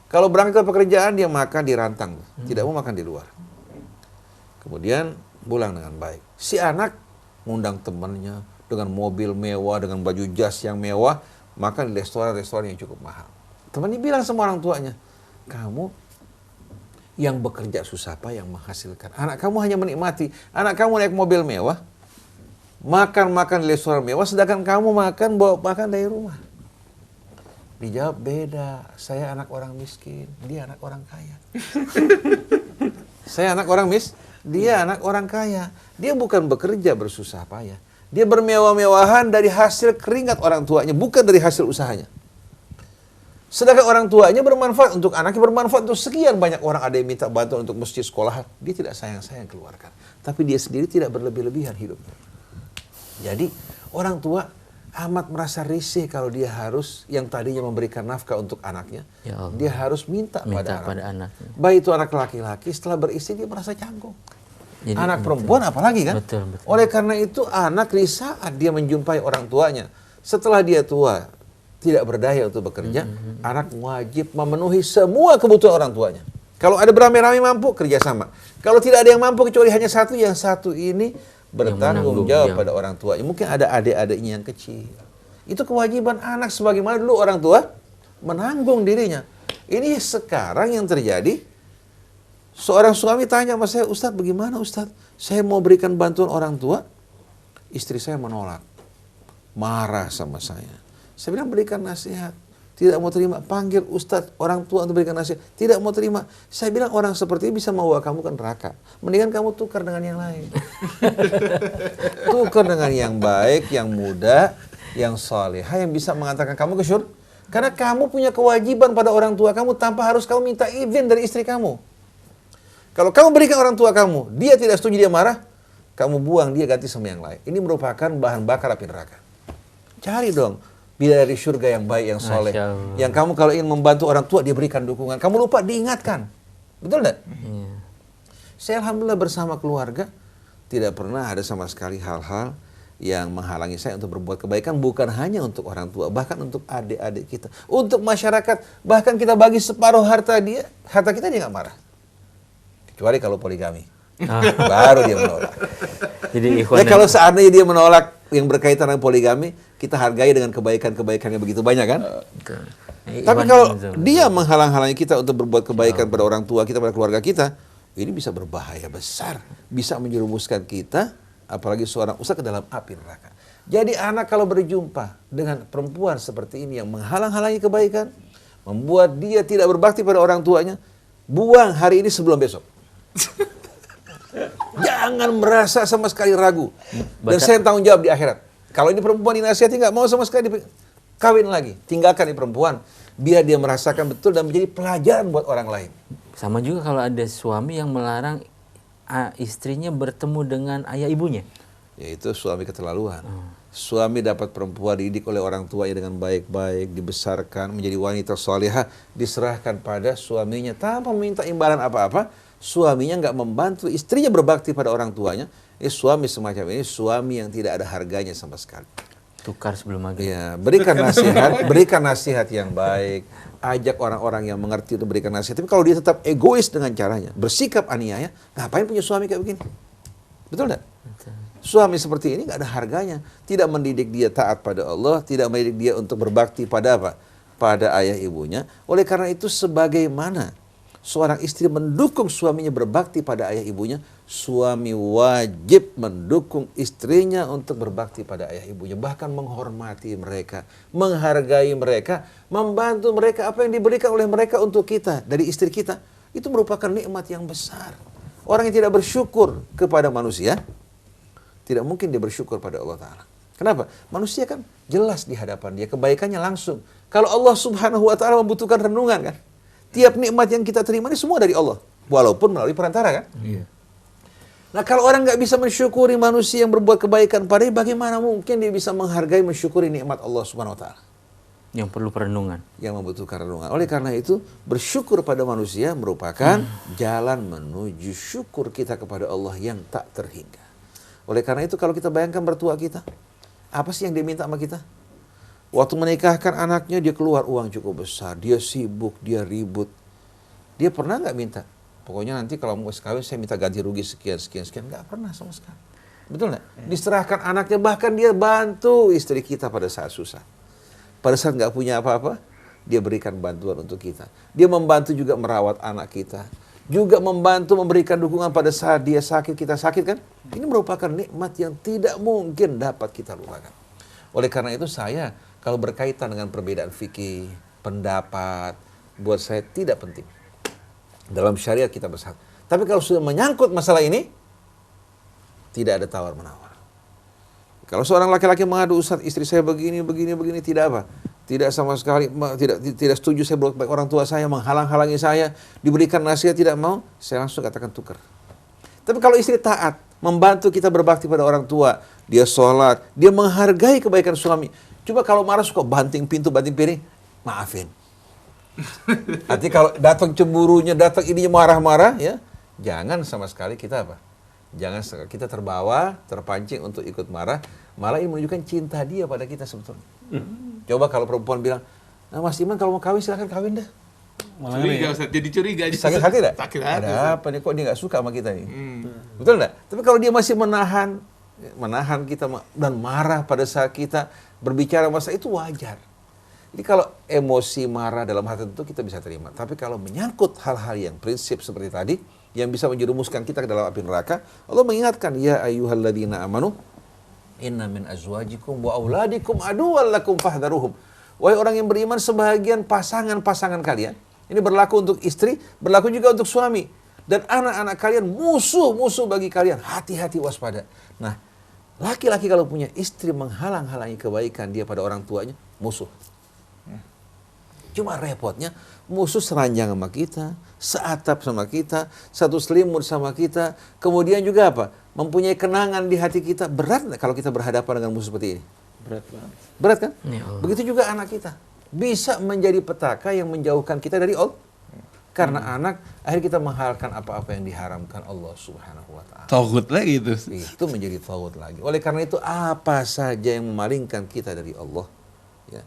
Kalau berangkat ke pekerjaan, dia makan di rantang. Tidak mau makan di luar. Kemudian pulang dengan baik. Si anak ngundang temannya dengan mobil mewah, dengan baju jas yang mewah, makan di restoran-restoran yang cukup mahal. Temannya bilang sama orang tuanya, kamu yang bekerja susah payah menghasilkan. Anak kamu hanya menikmati. Anak kamu naik mobil mewah, makan-makan di restoran mewah, sedangkan kamu bawa makan dari rumah. Dijawab, beda. Saya anak orang miskin, dia anak orang kaya. Saya anak orang dia anak orang kaya. Dia bukan bekerja bersusah payah. Dia bermewah-mewahan dari hasil keringat orang tuanya, bukan dari hasil usahanya. Sedangkan orang tuanya bermanfaat untuk anaknya, bermanfaat untuk sekian banyak orang. Ada yang minta bantuan untuk masjid sekolah, dia tidak sayang-sayang keluarkan. Tapi dia sendiri tidak berlebih-lebihan hidupnya. Jadi orang tua amat merasa risih kalau dia harus, yang tadinya memberikan nafkah untuk anaknya, dia harus minta pada anaknya. Baik itu anak laki-laki, setelah beristri dia merasa canggung. Jadi, anak perempuan apalagi kan? Betul. Oleh karena itu anak di saat dia menjumpai orang tuanya, setelah dia tua, tidak berdaya untuk bekerja, anak wajib memenuhi semua kebutuhan orang tuanya. Kalau ada beramai-ramai mampu, kerjasama. Kalau tidak ada yang mampu kecuali hanya satu, yang satu ini bertanggung jawab pada orang tuanya. Mungkin ada adik-adiknya yang kecil. Itu kewajiban anak sebagaimana dulu orang tua menanggung dirinya. Ini sekarang yang terjadi, seorang suami tanya sama saya, Ustadz bagaimana Ustadz? Saya mau berikan bantuan orang tua, istri saya menolak. Marah sama saya. Saya bilang berikan nasihat. Tidak mau terima, panggil Ustadz orang tua untuk berikan nasihat. Tidak mau terima. Saya bilang orang seperti ini bisa membawa kamu ke neraka. Mendingan kamu tukar dengan yang lain. Tukar dengan yang baik, yang muda, yang salehah, yang bisa mengantarkan kamu ke syurga. Karena kamu punya kewajiban pada orang tua kamu tanpa harus kamu minta izin dari istri kamu. Kalau kamu berikan orang tua kamu, dia tidak setuju, dia marah, kamu buang, dia ganti sama yang lain. Ini merupakan bahan bakar api neraka. Cari dong bidadari surga yang baik, yang soleh. Masya Allah. Yang kamu kalau ingin membantu orang tua, dia berikan dukungan. Kamu lupa, diingatkan. Betul tidak? Iya. Saya alhamdulillah bersama keluarga tidak pernah ada sama sekali hal-hal yang menghalangi saya untuk berbuat kebaikan, bukan hanya untuk orang tua, bahkan untuk adik-adik kita, untuk masyarakat. Bahkan kita bagi separuh harta kita dia nggak marah. Kecuali kalau poligami. Baru dia menolak. Jadi Nah, kalau seandainya dia menolak yang berkaitan dengan poligami, kita hargai dengan kebaikan-kebaikan yang begitu banyak kan? Tapi kalau dia menghalang-halangi kita untuk berbuat kebaikan pada orang tua kita, pada keluarga kita, ini bisa berbahaya besar. Bisa menjerumuskan kita, apalagi seorang ustaz, ke dalam api neraka. Jadi anak kalau berjumpa dengan perempuan seperti ini yang menghalang-halangi kebaikan, membuat dia tidak berbakti pada orang tuanya, buang hari ini sebelum besok. Jangan merasa sama sekali ragu. Dan saya tanggung jawab di akhirat. Kalau ini perempuan dinasihati nggak mau sama sekali, kawin lagi. Tinggalkan ini perempuan. Biar dia merasakan betul dan menjadi pelajaran buat orang lain. sama juga kalau ada suami yang melarang istrinya bertemu dengan ayah ibunya. Yaitu suami keterlaluan. Suami dapat perempuan dididik oleh orang tuanya dengan baik-baik, dibesarkan menjadi wanita salihah, diserahkan pada suaminya tanpa meminta imbalan apa-apa. Suaminya nggak membantu istrinya berbakti pada orang tuanya. Suami semacam ini suami yang tidak ada harganya sama sekali. Tukar sebelum maghrib. Ya, berikan nasihat yang baik, ajak orang-orang yang mengerti untuk berikan nasihat. Tapi kalau dia tetap egois dengan caranya, bersikap aniaya, ngapain punya suami kayak begini? Betul enggak? Suami seperti ini nggak ada harganya. Tidak mendidik dia taat pada Allah, tidak mendidik dia untuk berbakti pada apa? Pada ayah ibunya. Oleh karena itu, sebagaimana seorang istri mendukung suaminya berbakti pada ayah ibunya, suami wajib mendukung istrinya untuk berbakti pada ayah ibunya. Bahkan menghormati mereka, menghargai mereka, membantu mereka. Apa yang diberikan oleh mereka untuk kita, dari istri kita, itu merupakan nikmat yang besar. Orang yang tidak bersyukur kepada manusia, tidak mungkin dia bersyukur pada Allah Ta'ala. Kenapa? Manusia kan jelas di hadapan dia, kebaikannya langsung. Kalau Allah Subhanahu Wa Ta'ala membutuhkan renungan kan? Tiap nikmat yang kita terima ini semua dari Allah. Walaupun melalui perantara kan? Iya. Nah, kalau orang nggak bisa mensyukuri manusia yang berbuat kebaikan padanya, bagaimana mungkin dia bisa menghargai, mensyukuri nikmat Allah Subhanahu Wa Ta'ala? Yang perlu perenungan. Yang membutuhkan renungan. Oleh karena itu, bersyukur pada manusia merupakan jalan menuju syukur kita kepada Allah yang tak terhingga. Oleh karena itu, kalau kita bayangkan mertua kita, apa sih yang dia minta sama kita? Waktu menikahkan anaknya, dia keluar uang cukup besar, dia sibuk, dia ribut. Dia pernah nggak minta? Pokoknya nanti kalau mau kawin, saya minta ganti rugi sekian. Nggak pernah sama sekali. Betul nggak? Diserahkan anaknya, bahkan dia bantu istri kita pada saat susah. Pada saat nggak punya apa-apa, dia berikan bantuan untuk kita. Dia membantu juga merawat anak kita. Juga membantu memberikan dukungan pada saat dia sakit, kita sakit kan? Ini merupakan nikmat yang tidak mungkin dapat kita lupakan. Oleh karena itu saya, kalau berkaitan dengan perbedaan fikih, pendapat, buat saya tidak penting. Dalam syariat kita bersatu. Tapi kalau sudah menyangkut masalah ini, tidak ada tawar-menawar. Kalau seorang laki-laki mengadu, Ustaz, istri saya begini, tidak apa. Tidak sama sekali, tidak setuju saya berbuat baik, orang tua saya menghalang-halangi saya, diberikan nasihat tidak mau, saya langsung katakan tukar. Tapi kalau istri taat, membantu kita berbakti pada orang tua, dia sholat, dia menghargai kebaikan suami. Coba kalau marah suka banting pintu, banting piring, maafin. Artinya kalau datang cemburunya, datang ininya marah-marah, ya jangan sama sekali kita apa? Jangan kita terbawa, terpancing untuk ikut marah, malah ini menunjukkan cinta dia pada kita sebetulnya. Coba kalau perempuan bilang, nah, Mas Iman kalau mau kawin silahkan kawin dah. Curiga, Ustaz. Jadi curiga. Sakit hati tidak? Sakit hati. Ada apa nih, kok dia nggak suka sama kita nih? Betul nggak? Tapi kalau dia masih menahan kita dan marah pada saat kita berbicara masalah, itu wajar. Jadi kalau emosi marah dalam hal tertentu kita bisa terima. Tapi kalau menyangkut hal-hal yang prinsip seperti tadi, yang bisa menjerumuskan kita ke dalam api neraka, Allah mengingatkan, ya ayyuhalladzina amanu, inna min azwajikum wa auladikum aduwwan lakum fahdharuhum. Wahai orang yang beriman, sebahagian pasangan-pasangan kalian, ini berlaku untuk istri, berlaku juga untuk suami, dan anak-anak kalian musuh-musuh bagi kalian. Hati-hati, waspada. Nah, laki-laki kalau punya istri menghalang-halangi kebaikan dia pada orang tuanya, musuh. Cuma repotnya, musuh seranjang sama kita, seatap sama kita, satu selimut sama kita, kemudian juga apa? Mempunyai kenangan di hati kita. Berat nggak kalau kita berhadapan dengan musuh seperti ini? Berat banget. Berat kan? Ya Allah. Begitu juga anak kita. Bisa menjadi petaka yang menjauhkan kita dari Allah. Karena anak, akhirnya kita menghalalkan apa-apa yang diharamkan Allah Subhanahu wa Ta'ala. Tauhid lagi itu. Itu menjadi taghut lagi. Oleh karena itu, apa saja yang memalingkan kita dari Allah, ya,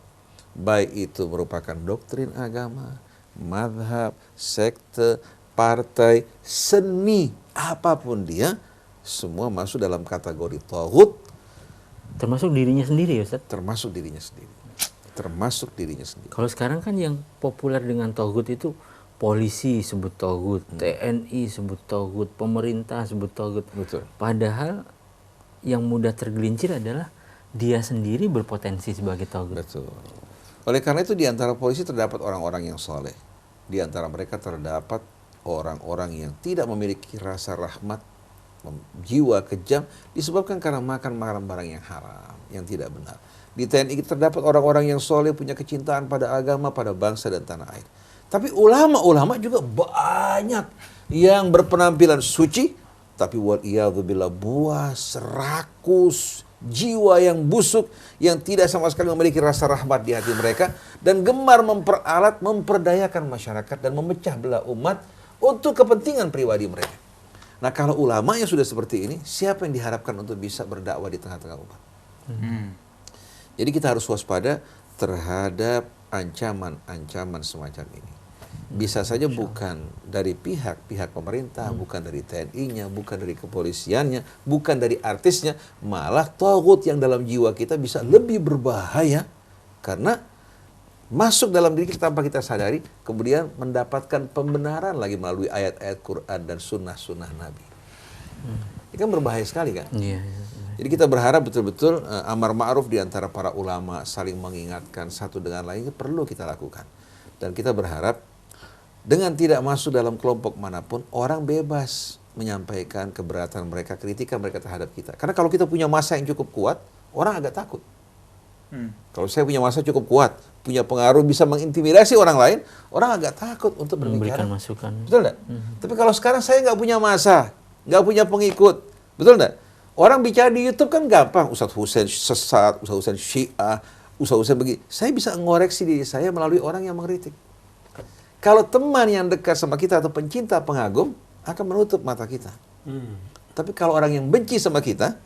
baik itu merupakan doktrin agama, mazhab, sekte, partai, seni, apapun dia, semua masuk dalam kategori taghut, Termasuk dirinya sendiri ya Ustaz. termasuk dirinya sendiri. Termasuk dirinya sendiri. Kalau sekarang kan yang populer dengan togut itu polisi sebut togut, TNI sebut togut, pemerintah sebut togut. Betul. Padahal yang mudah tergelincir adalah dia sendiri berpotensi sebagai togut. Betul. Oleh karena itu di antara polisi terdapat orang-orang yang soleh. Di antara mereka terdapat orang-orang yang tidak memiliki rasa rahmat, jiwa kejam, disebabkan karena makan barang yang haram, yang tidak benar. Di TNI terdapat orang-orang yang soleh, punya kecintaan pada agama, pada bangsa dan tanah air. Tapi ulama-ulama juga banyak yang berpenampilan suci, tapi waliyadzubillah buas, rakus, jiwa yang busuk, yang tidak sama sekali memiliki rasa rahmat di hati mereka, dan gemar memperalat, memperdayakan masyarakat, dan memecah belah umat untuk kepentingan pribadi mereka. Nah, kalau ulama yang sudah seperti ini, siapa yang diharapkan untuk bisa berdakwah di tengah-tengah umat? Jadi kita harus waspada terhadap ancaman-ancaman semacam ini. Bisa saja bukan dari pihak pemerintah, bukan dari TNI-nya, bukan dari kepolisiannya, bukan dari artisnya, malah taghut yang dalam jiwa kita bisa lebih berbahaya karena masuk dalam diri kita tanpa kita sadari, kemudian mendapatkan pembenaran lagi melalui ayat-ayat Quran dan sunnah-sunnah Nabi. Ini kan berbahaya sekali kan? Iya. Jadi kita berharap betul-betul amar ma'ruf di antara para ulama, saling mengingatkan satu dengan lainnya perlu kita lakukan. Dan kita berharap dengan tidak masuk dalam kelompok manapun, orang bebas menyampaikan keberatan mereka, kritikan mereka terhadap kita. Karena kalau kita punya masa yang cukup kuat, orang agak takut. Kalau saya punya masa cukup kuat, punya pengaruh, bisa mengintimidasi orang lain, orang agak takut untuk berbicara. Memberikan masukan. Betul enggak? Tapi kalau sekarang saya nggak punya masa, nggak punya pengikut, betul enggak? Orang bicara di YouTube kan gampang, Ustadz Husain sesat, Ustadz Husain Syiah, Ustadz Husain begini. Saya bisa mengoreksi diri saya melalui orang yang mengkritik. Kalau teman yang dekat sama kita atau pencinta pengagum akan menutup mata kita. Tapi kalau orang yang benci sama kita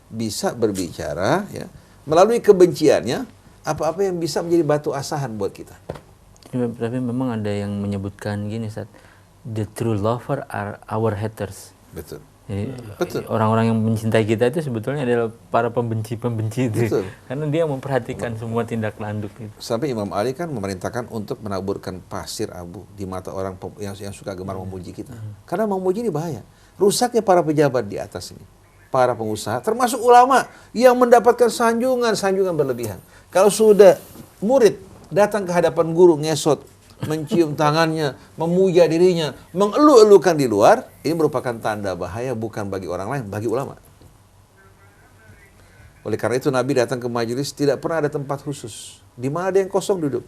bisa berbicara, ya, melalui kebenciannya apa-apa yang bisa menjadi batu asahan buat kita. Tapi memang ada yang menyebutkan gini, Ustaz, the true lover are our haters. Betul. Jadi Betul. orang-orang yang mencintai kita itu sebetulnya adalah para pembenci-pembenci itu. Betul. Karena dia memperhatikan semua tindak lanjut itu. Sampai Imam Ali kan memerintahkan untuk menaburkan pasir abu di mata orang yang suka gemar memuji kita. Karena memuji ini bahaya. Rusaknya para pejabat di atas ini. Para pengusaha, termasuk ulama yang mendapatkan sanjungan berlebihan. Kalau sudah murid datang ke hadapan guru ngesot, mencium tangannya, memuja dirinya, mengeluh-elukan di luar, ini merupakan tanda bahaya bukan bagi orang lain, bagi ulama. Oleh karena itu Nabi datang ke majelis tidak pernah ada tempat khusus. Di mana ada yang kosong duduk.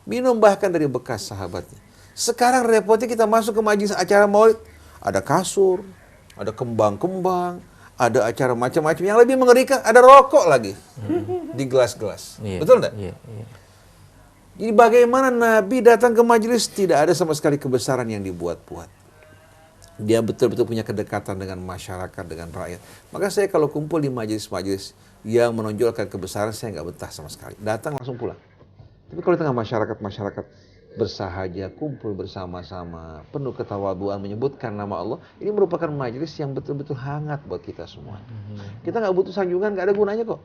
Minum bahkan dari bekas sahabatnya. Sekarang repotnya kita masuk ke majelis acara maulid, ada kasur, ada kembang-kembang, ada acara macam-macam. Yang lebih mengerikan, ada rokok lagi di gelas-gelas. Iya, Betul enggak? Iya, iya. Jadi bagaimana Nabi datang ke majelis tidak ada sama sekali kebesaran yang dibuat-buat. Dia betul-betul punya kedekatan dengan masyarakat, dengan rakyat. Maka saya kalau kumpul di majelis-majelis yang menonjolkan kebesaran, saya nggak betah sama sekali. Datang langsung pulang. Tapi kalau di tengah masyarakat bersahaja, kumpul bersama-sama, penuh ketawaduan, menyebutkan nama Allah, ini merupakan majelis yang betul-betul hangat buat kita semua. Kita nggak butuh sanjungan, nggak ada gunanya kok.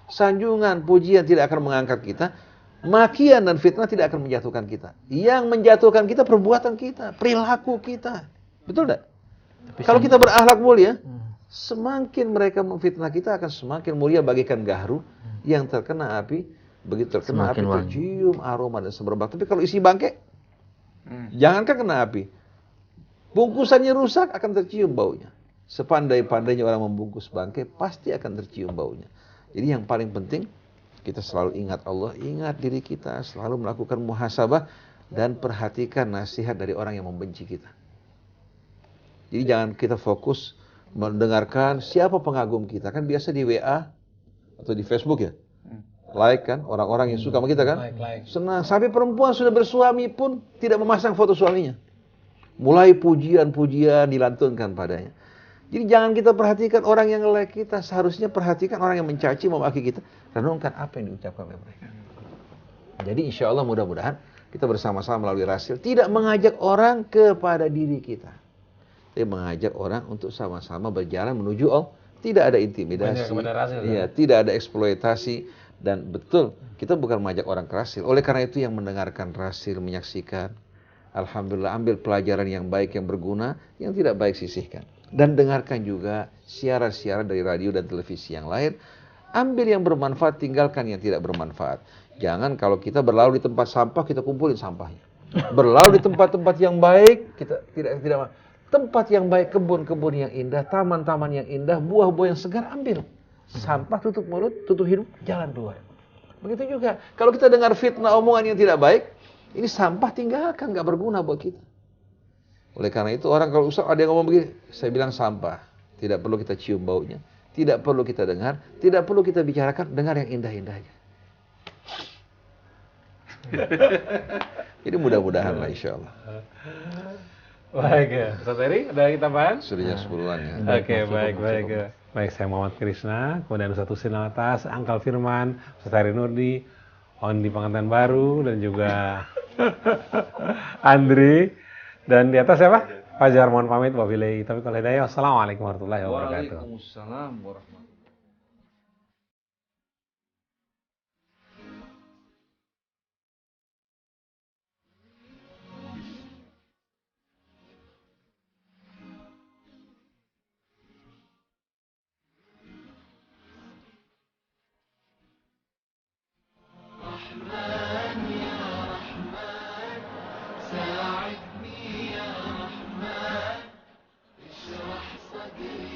Sanjungan, pujian tidak akan mengangkat kita. Makian dan fitnah tidak akan menjatuhkan kita. Yang menjatuhkan kita perbuatan kita, perilaku kita. Betul tidak? Kalau kita berakhlak mulia, semakin mereka memfitnah kita akan semakin mulia bagaikan gahru yang terkena api. Begitu terkena Semakin api wangi. tercium aroma dan semerbak. Tapi kalau isi bangke, jangankan kena api, bungkusannya rusak akan tercium baunya. Sepandai-pandainya orang membungkus bangke, pasti akan tercium baunya. Jadi yang paling penting, kita selalu ingat Allah, ingat diri kita, selalu melakukan muhasabah, dan perhatikan nasihat dari orang yang membenci kita. Jadi jangan kita fokus mendengarkan siapa pengagum kita. Kan biasa di WA atau di Facebook ya, Like kan, orang-orang yang suka sama kita kan? Like. Senang. Sampai perempuan sudah bersuami pun tidak memasang foto suaminya. Mulai pujian-pujian dilantunkan padanya. Jadi jangan kita perhatikan orang yang like kita, seharusnya perhatikan orang yang mencaci, memaki kita. Renungkan apa yang diucapkan oleh mereka. Jadi insya Allah mudah-mudahan kita bersama-sama melalui Rasil tidak mengajak orang kepada diri kita, tapi mengajak orang untuk sama-sama berjalan menuju Allah. Tidak ada intimidasi, ya, tidak ada eksploitasi, dan betul kita bukan mengajak orang ke Rasil. Oleh karena itu yang mendengarkan Rasil, menyaksikan, alhamdulillah ambil pelajaran yang baik yang berguna, yang tidak baik sisihkan. Dan dengarkan juga siaran-siaran dari radio dan televisi yang lain. Ambil yang bermanfaat, tinggalkan yang tidak bermanfaat. Jangan kalau kita berlalu di tempat sampah, kita kumpulin sampahnya. Berlalu di tempat-tempat yang baik, kita tidak tempat yang baik, kebun-kebun yang indah, taman-taman yang indah, buah-buah yang segar, ambil. Sampah tutup mulut, tutup hidung, jalan keluar. Begitu juga kalau kita dengar fitnah, omongan yang tidak baik, ini sampah tinggalkan, gak berguna buat kita. Oleh karena itu orang kalau Ustaz ada yang ngomong begini, saya bilang sampah. Tidak perlu kita cium baunya, tidak perlu kita dengar, tidak perlu kita bicarakan, dengar yang indah-indah aja. Jadi mudah-mudahan lah insya Allah. Baik ya, Ustaz Eri, udah kita bahas? Sudah 10-an ya. Oke, baik. Baik, saya Muhammad Krishna, kemudian Ustaz Husin Alatas, Angkal Firman, Ustaz Heri Nurdi, Ondi Pengantin Baru, dan juga Andri. Dan di atas siapa? Fajar, mohon pamit. Wabillahi taufiq wal hidayah. Wassalamualaikum warahmatullahi wabarakatuh. Waalaikumsalam warahmatullahi صدري